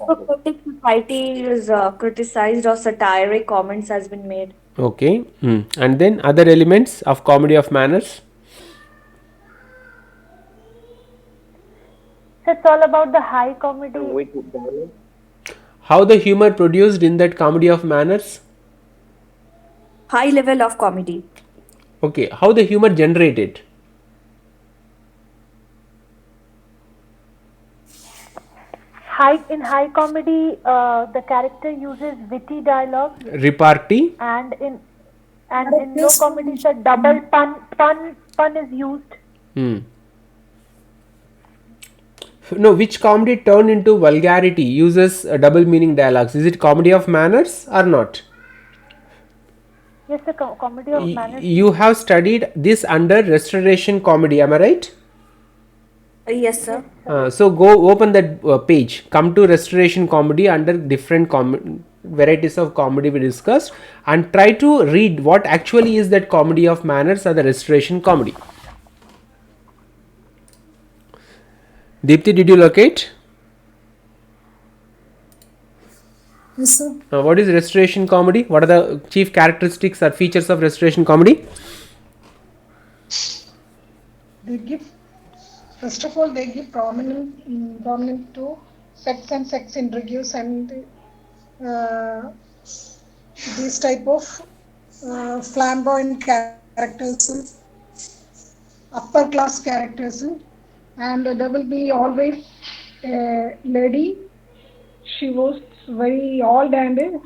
Prophetic society is criticized or satiric comments has been made. Okay. And then other elements of comedy of manners? So it's all about the high comedy. Witty dialogue. How the humor produced in that comedy of manners? High level of comedy. Okay. How the humor generated? In high comedy, the character uses witty dialogue, Repartee? and in low comedy, the double pun is used. No, which comedy turned into vulgarity uses double meaning dialogues? Is it comedy of manners or not? Yes, the comedy of manners. You have studied this under restoration comedy, am I right? Yes, sir. So go open that page, come to restoration comedy under different varieties of comedy we discussed, and try to read what actually is that comedy of manners or the restoration comedy. Deepthi, did you locate? Yes, sir. What is restoration comedy? What are the chief characteristics or features of restoration comedy? They give, first of all, they give prominent to sex and sex introduce and these type of flamboyant characters, upper class characters, and there will be always a lady. She was very old and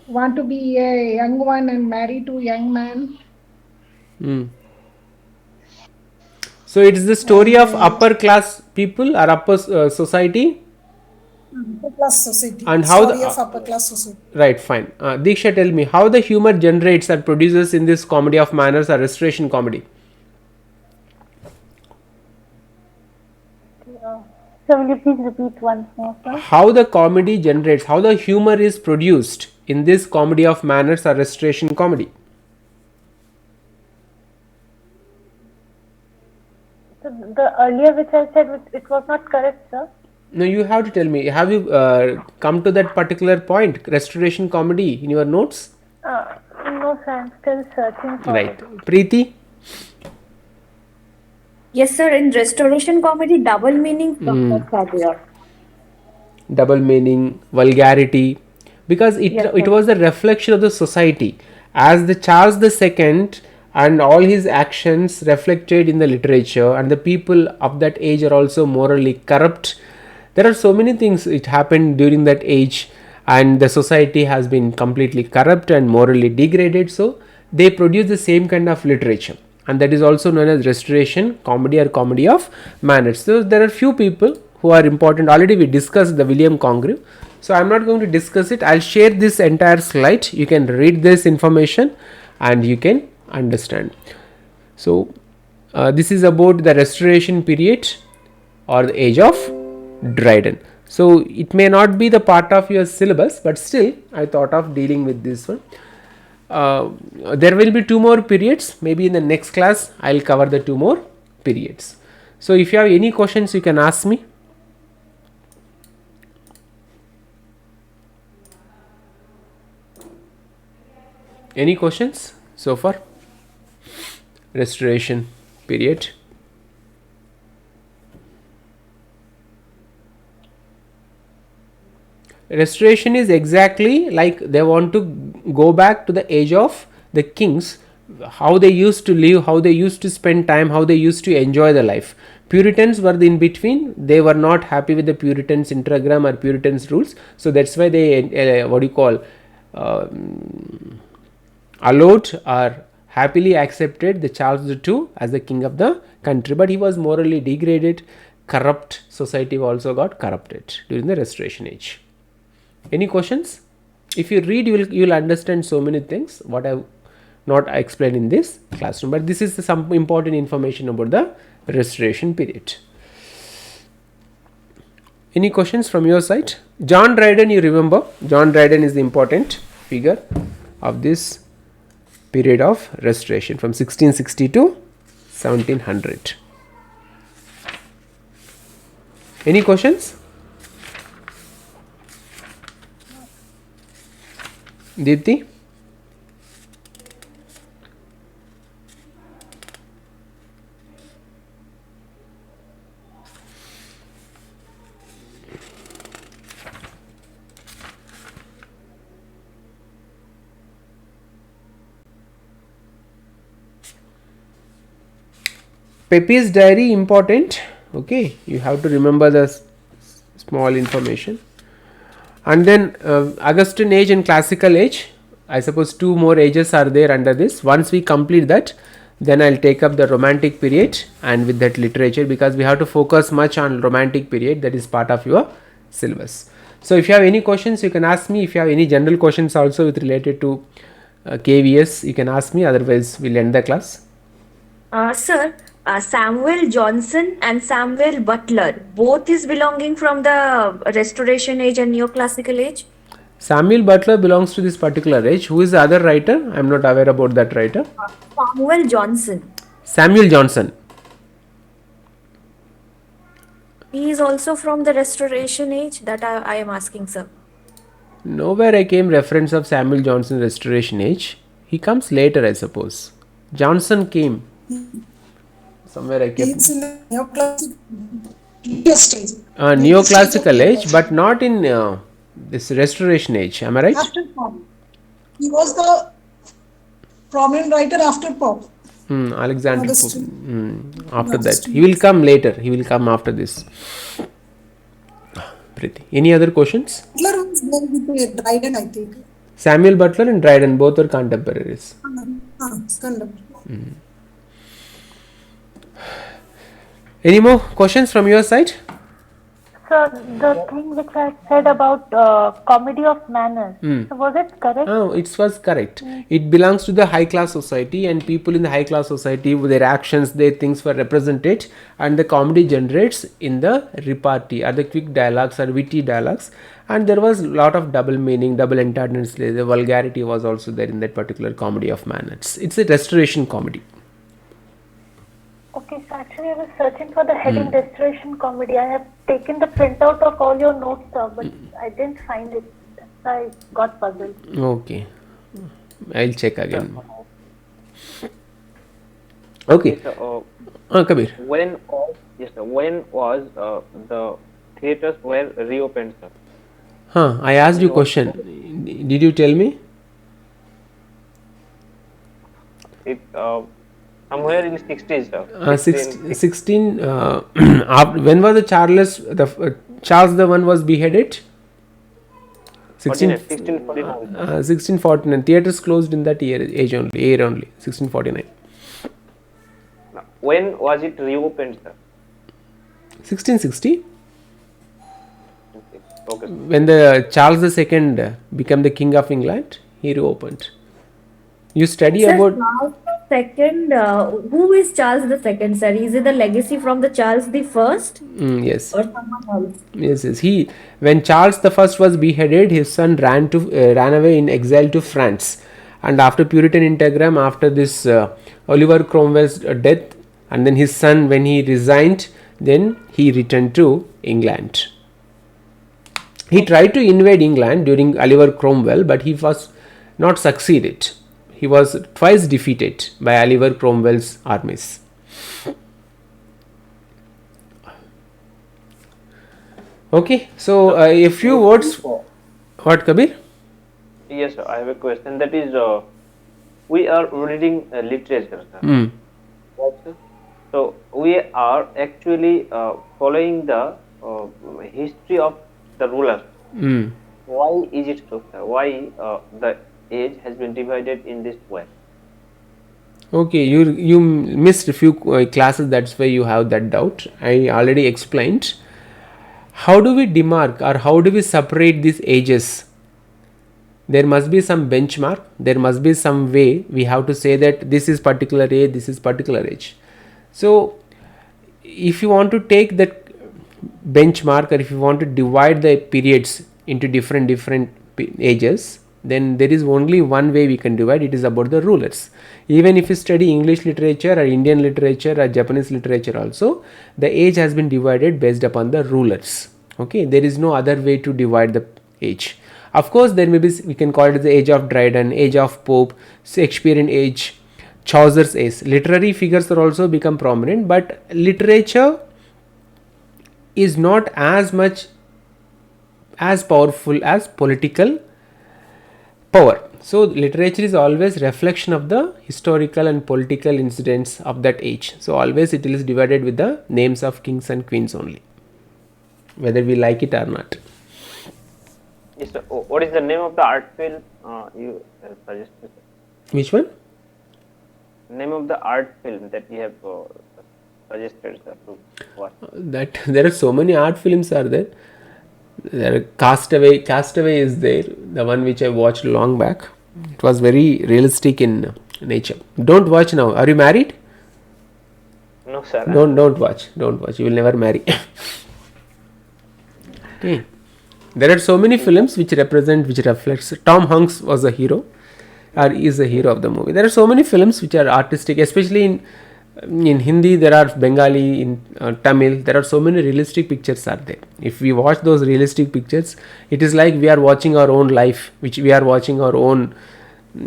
want to be a young one and marry to young man. So it is the story of upper class people or upper society. Upper class society. And how story the of upper class society. right, fine. Diksha, tell me how the humor generates and produces in this comedy of manners or restoration comedy. So will you please repeat once more, sir? How the comedy generates, how the humor is produced in this comedy of manners or restoration comedy. So the earlier which I said, it was not correct, sir. No, you have to tell me. Have you come to that particular point, restoration comedy, in your notes? No, sir. I'm still searching for Right. it. Preeti? Yes, sir. In restoration comedy, double meaning vocabulary. Double meaning, vulgarity, because it was a reflection of the society, as the Charles II and all his actions reflected in the literature, and the people of that age are also morally corrupt. There are so many things it happened during that age, and the society has been completely corrupt and morally degraded, so they produce the same kind of literature, and that is also known as restoration comedy or comedy of manners. So there are few people who are important. Already we discussed the William Congreve, so I am not going to discuss it. I'll share this entire slide. You can read this information and you can understand. So this is about the restoration period or the age of Dryden. So it may not be the part of your syllabus, but still I thought of dealing with this one. There will be 2 more periods. Maybe in the next class I'll cover the 2 more periods. So if you have any questions, you can ask me. Any questions so far? Restoration period. Restoration is exactly like they want to go back to the age of the kings how they used to live, how they used to spend time, how they used to enjoy the life. Puritans were in between. They were not happy with the Puritans intragram or Puritans rules, so that's why they allowed or happily accepted the Charles II as the king of the country, but he was morally degraded. Corrupt society also got corrupted during the Restoration age. Any questions? If you read, you will understand so many things what I have not explained in this classroom, but this is some important information about the Restoration period. Any questions from your side? John Dryden, you remember, John Dryden is the important figure of this period of Restoration from 1660 to 1700. Any questions? Deepthi? Pepys diary important. Okay, you have to remember the small information. And then Augustan age and classical age. I suppose two more ages are there under this. Once we complete that, then I'll take up the romantic period and with that literature, because we have to focus much on romantic period. That is part of your syllabus. So if you have any questions, you can ask me. If you have any general questions also with related to KVS, you can ask me. Otherwise, we'll end the class. Sir, Samuel Johnson and Samuel Butler, both is belonging from the Restoration age and Neoclassical age? Samuel Butler belongs to this particular age. Who is the other writer? I am not aware about that writer. Samuel Johnson. Samuel Johnson. He is also from the Restoration age. That I am asking, sir. Nowhere I came reference of Samuel Johnson Restoration age. He comes later, I suppose. Johnson came. Somewhere I kept. It's in the neoclassical stage. Neoclassical age, but not in this Restoration age. Am I right? After Pope. He was the prominent writer after Pope. Alexander Pope. Augustine. After that. He will come later. He will come after this. Pretty. Any other questions? Butler was there with Dryden, I think. Samuel Butler and Dryden, both are contemporaries. Any more questions from your side? So the thing which I said about comedy of manners, so was it correct? Oh, it was correct. It belongs to the high class society, and people in the high class society, with their actions, their things were represented, and the comedy generates in the repartee or the quick dialogues or witty dialogues, and there was a lot of double meaning, double entendredness. The vulgarity was also there in that particular comedy of manners. It's a Restoration comedy. Okay, so actually I was searching for the heading Restoration comedy. I have taken the printout of all your notes, sir, but I didn't find it. That's why I got puzzled. Okay, I'll check again. Okay. Kabir. When was the theaters were reopened, sir? I asked you a question. Did you tell me? It somewhere in 60s, sir. 16. When was the Charles the One was beheaded? 1649. 1649. Theaters closed in that year only. 1649. When was it reopened, sir? 1660. Okay. When the Charles II became the King of England, he reopened. You study Sir, about Charles II, who is Charles II, sir? Is it the legacy from the Charles I yes. or someone else? Yes. When Charles I was beheaded, his son ran away in exile to France, and after Puritan Integram, after this Oliver Cromwell's death, and then his son, when he resigned, then he returned to England. He tried to invade England during Oliver Cromwell, but he was not succeeded. He was twice defeated by Oliver Cromwell's armies. Okay, so a few words. What, Kabir? Yes, sir. I have a question. That is, we are reading literature, sir. Mm. Right, sir? So we are actually following the history of the rulers. Mm. Why is it so, sir? Why the age has been divided in this way? Okay, you missed a few classes, that's why you have that doubt. I already explained. How do we demark or how do we separate these ages? There must be some benchmark, there must be some way we have to say that this is particular age, this is particular age. So if you want to take that benchmark, or if you want to divide the periods into different ages, then there is only one way we can divide. It is about the rulers. Even if you study English literature or Indian literature or Japanese literature also, the age has been divided based upon the rulers. Okay, there is no other way to divide the age. Of course, there may be, we can call it the age of Dryden, age of Pope, Shakespearean age, Chaucer's age. Literary figures are also become prominent, but literature is not as much as powerful as political power. So literature is always reflection of the historical and political incidents of that age. So always it is divided with the names of kings and queens only, whether we like it or not. Yes, sir. What is the name of the art film you suggested? Which one? Name of the art film that you have suggested, sir, to watch? That there are so many art films are there. There are Castaway is there, the one which I watched long back. It was very realistic in nature. Don't watch now. Are you married? No, sir. Don't watch. You will never marry. Okay. There are so many films which reflects. Tom Hanks was a hero, or is a hero of the movie. There are so many films which are artistic, especially in Hindi. There are Bengali, in Tamil. There are so many realistic pictures are there. If we watch those realistic pictures, it is like we are watching our own life, which we are watching our own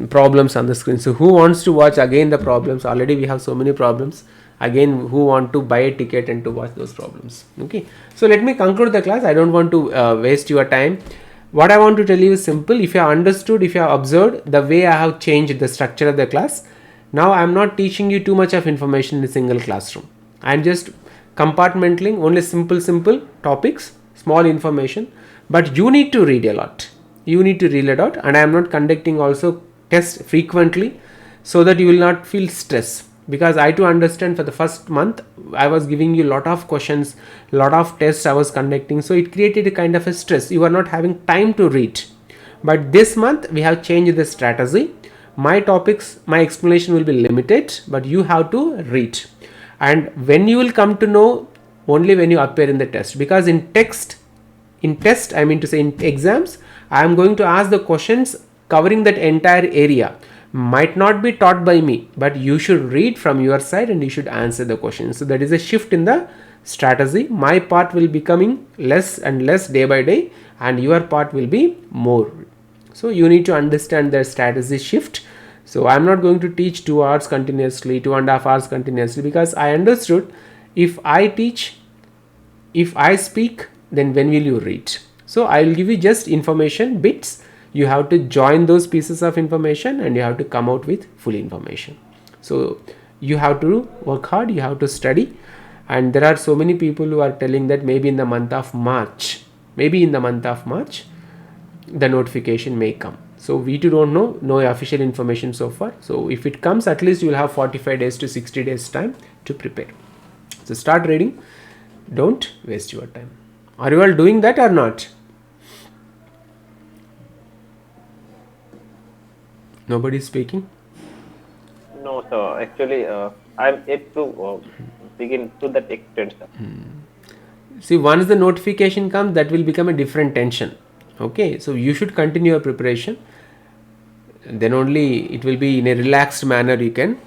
problems on the screen. So who wants to watch again the problems? Already we have so many problems. Again, who want to buy a ticket and to watch those problems? Okay. So let me conclude the class. I don't want to waste your time. What I want to tell you is simple. If you have understood, if you have observed the way I have changed the structure of the class, now I am not teaching you too much of information in a single classroom. I am just compartmentalizing only simple topics, small information, but you need to read a lot. And I am not conducting also tests frequently so that you will not feel stress. Because I to understand for the first month, I was giving you lot of questions, lot of tests I was conducting. So it created a kind of a stress. You are not having time to read. But this month we have changed the strategy. My topics, my explanation will be limited, but you have to read. And when you will come to know, only when you appear in the test. Because in exams, I am going to ask the questions covering that entire area. Might not be taught by me, but you should read from your side and you should answer the questions. So that is a shift in the strategy. My part will be becoming less and less day by day, and your part will be more. So you need to understand the strategy shift. So I am not going to teach 2 hours continuously, 2.5 hours continuously, because I understood if I teach, if I speak, then when will you read? So I will give you just information bits. You have to join those pieces of information and you have to come out with full information. So you have to work hard, you have to study. And there are so many people who are telling that maybe in the month of March, the notification may come. So we too don't know, no official information so far. So if it comes, at least you will have 45 days to 60 days time to prepare. So start reading. Don't waste your time. Are you all doing that or not? Nobody is speaking? No, sir. Actually, I am yet to begin to that extent, sir. See, once the notification comes, that will become a different tension. Okay, so you should continue your preparation. Then only it will be in a relaxed manner you can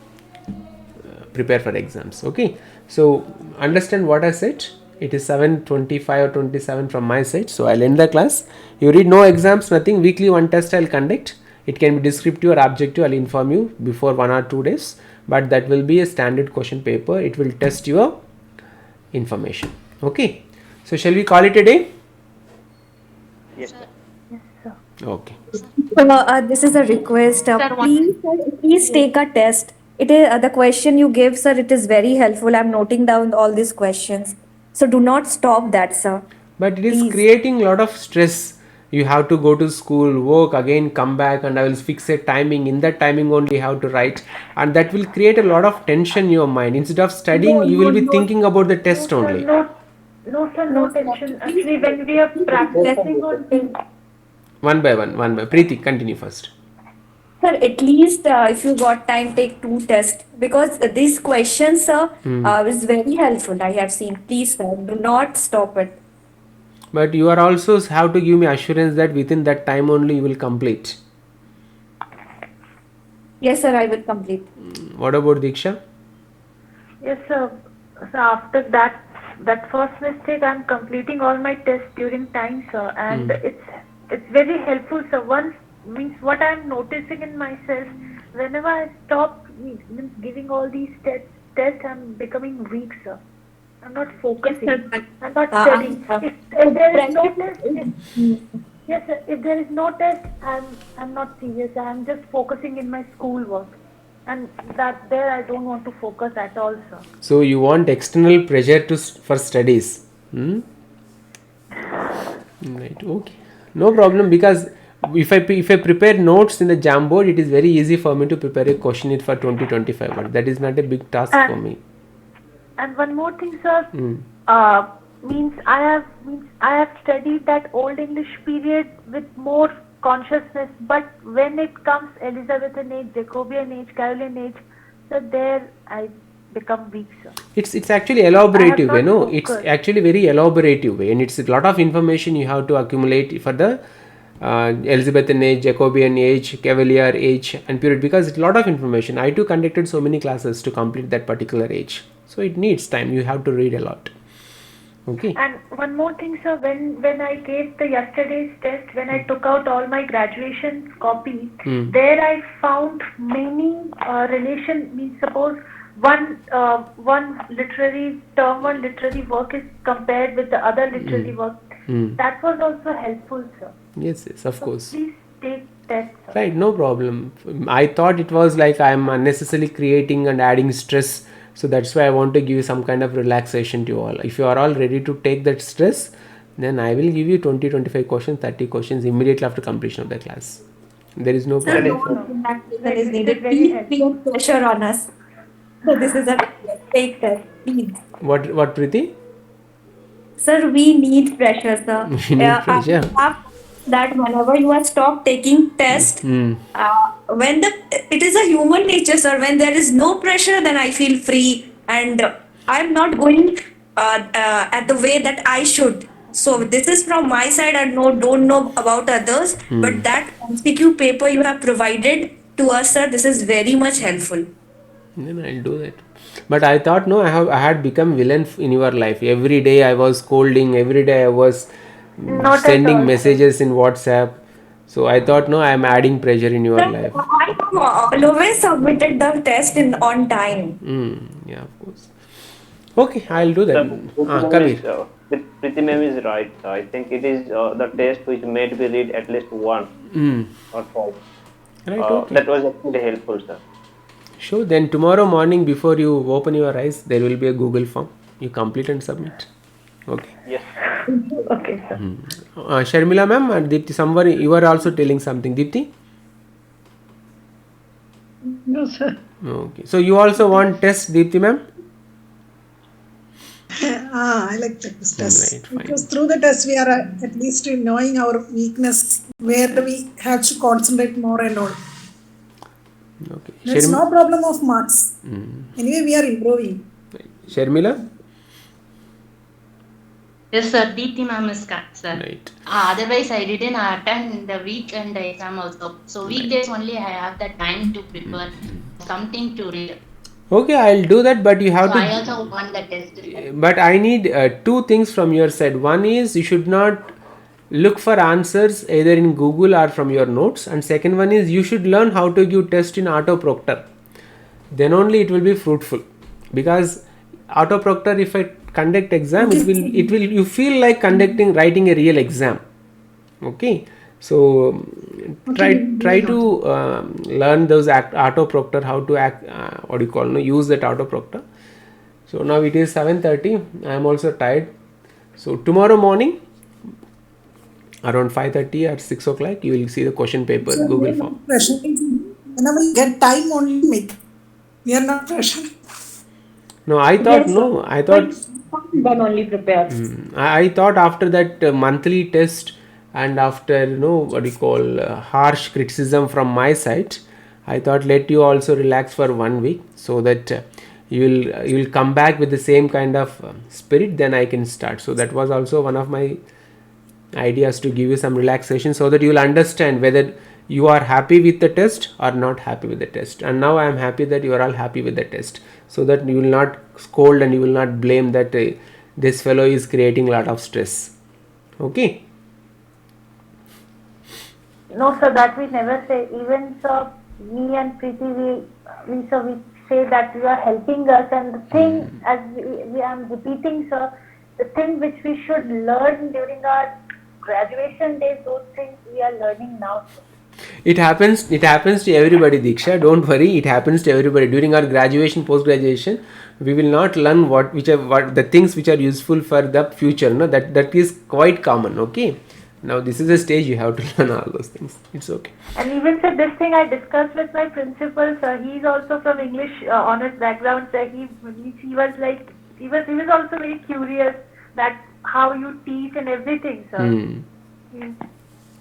prepare for exams. Okay, so understand what I said. It is 7:25 or 27 from my side. So I'll end the class. You read, no exams, nothing. Weekly one test I'll conduct. It can be descriptive or objective. I'll inform you before 1 or 2 days. But that will be a standard question paper. It will test your information. Okay. So shall we call it a day? Yes, sir. Yes, sir. Okay. This is a request. Sir, Please take a test. It is the question you give, sir. It is very helpful. I'm noting down all these questions. So do not stop that, sir. But it is Please. creating a lot of stress. You have to go to school, work, again come back, and I will fix a timing. In that timing only you have to write, and that will create a lot of tension in your mind. Instead of studying, you will be thinking about the test Sir, only. no, sir, no tension. Actually, when we are practicing on things, One by one, one by. Preeti, continue first. Sir, at least if you got time, take 2 tests because these questions, sir, is very helpful. I have seen. Please, sir, do not stop it. But you are also have to give me assurance that within that time only you will complete. Yes, sir, I will complete. What about Diksha? yes, sir. So after that first mistake, I'm completing all my tests during time, sir, and it's very helpful, sir. Once means what I'm noticing in myself, whenever I stop means giving all these tests, I'm becoming weak, sir. I'm not focusing. I'm not studying. If there is no test, yes, sir. If there is no test, I'm not serious. I'm just focusing in my schoolwork, and that there I don't want to focus at all, sir. So you want external pressure for studies. Hmm? Right. Okay. No problem, because if I prepare notes in the Jamboard, it is very easy for me to prepare a question for 20-25 words. That is not a big task for me. And one more thing, sir. Means I have studied that Old English period with more consciousness, but when it comes Elizabethan age, Jacobean age, Carolingian age, so there I become weak, sir. It's actually elaborative way, no? It's focused. actually very elaborative way, and it's a lot of information you have to accumulate for the Elizabethan age, Jacobean age, Cavalier age, and period, because it's a lot of information. I too conducted so many classes to complete that particular age, so it needs time. You have to read a lot. Okay. And one more thing, sir, when I gave the yesterday's test, when I took out all my graduation copy, there I found many relation. Means suppose one literary term, one literary work is compared with the other literary work. That was also helpful, sir. Yes, of course. Please take test, sir. Right, no problem. I thought it was like I am unnecessarily creating and adding stress. So that's why I want to give you some kind of relaxation to you all. If you are all ready to take that stress, then I will give you 20-25 questions, 30 questions immediately after completion of the class. There is no Sir, problem. no relaxation is needed. Please create pressure on us. So this is a fake test. Please. What Preeti? Sir, we need pressure, sir. We need pressure. I have that whenever you are stopped taking test, when it is a human nature, sir. When there is no pressure, then I feel free, and I'm not going at the way that I should. So this is from my side. I don't know about others, but that MCQ paper you have provided to us, sir, this is very much helpful. Then I'll do that. But I thought I had become villain in your life. Every day I was scolding. Every day I was Not at sending all, sir. messages in WhatsApp. So I thought I am adding pressure in your life. I have always submitted the test on time. Yeah, of course. Okay, I'll do that. Kabir. Preeti ma'am is right. I think it is the test which made me read at least one or twice. Right, okay. That was actually helpful, sir. Sure, then tomorrow morning before you open your eyes, there will be a Google form. You complete and submit. Okay. Yes. Okay, sir. Sharmila ma'am and Deepti, somewhere you are also telling something. Deepti? No, sir. Okay. So you also want test, Deepti ma'am? I like this test. Right, fine. Because through the test, we are at least knowing our weakness, where we have to concentrate more and all. Okay. There's no problem of marks. Anyway, we are improving. Sharmila? Yes, sir. DT ma'am is correct, sir. Right. Otherwise, I didn't attend the weekend exam also. So weekdays only I have the time to prepare something to read. Okay, I'll do that, but you have So to. I also want the test. But I need two things from your side. One is you should not look for answers either in Google or from your notes, and second one is you should learn how to give test in auto proctor. Then only it will be fruitful, because auto proctor, if I conduct exam, it will you feel like writing a real exam. Okay, So try to learn those auto proctor, how to what do you call, no, use that auto proctor. So now it is 7:30. I am also tired. So tomorrow morning around 5:30 or 6 o'clock you will see the question paper So Google we are form. not pressuring. Whenever you get time, only make. We are not pressuring. No, I thought Yes, no. sir. I thought Then only prepare. I thought after that monthly test and after what do you call harsh criticism from my side, I thought let you also relax for 1 week so that you will come back with the same kind of spirit. Then I can start. So that was also one of my ideas, to give you some relaxation so that you will understand whether you are happy with the test or not happy with the test. And now I am happy that you are all happy with the test, so that you will not scold and you will not blame that this fellow is creating a lot of stress. Okay. No, sir, that we never say. Even sir, me and Preeti, we say that you are helping us, and the thing, as we am repeating, sir, the thing which we should learn during our graduation days, those things we are learning now, sir. It happens to everybody, Diksha. Don't worry, it happens to everybody. During our graduation, post graduation, we will not learn what the things which are useful for the future. No, that is quite common. Okay. Now this is a stage you have to learn all those things. It's okay. And even sir, this thing I discussed with my principal, sir. He's also from English honors background, sir. He was like he was also very curious that how you teach and everything, sir.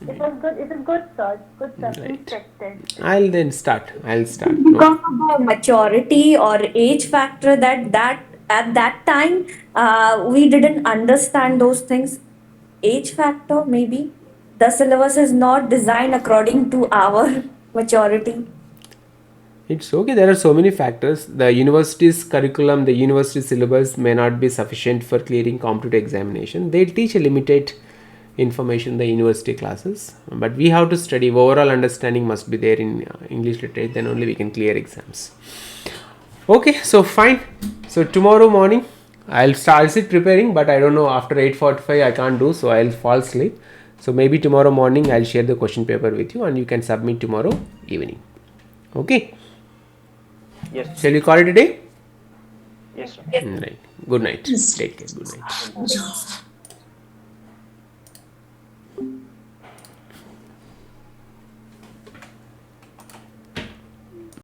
It was good. It is good, sir. Good, sir. Please check it. I'll start. Because of the maturity or age factor that at that time we didn't understand those things. Age factor, maybe the syllabus is not designed according to our maturity. It's okay. There are so many factors. The university's curriculum, the university syllabus may not be sufficient for clearing competitive examination. They'll teach a limited information in the university classes, but we have to study. Overall understanding must be there in English literature. Then only we can clear exams. Okay, so fine. So tomorrow morning I'll sit preparing, but I don't know, after 8:45 I can't do, so I'll fall asleep. So maybe tomorrow morning I'll share the question paper with you and you can submit tomorrow evening. Okay. Yes. Shall we call it a day? Yes, sir. Right. Good night. Yes. Take care. Good night.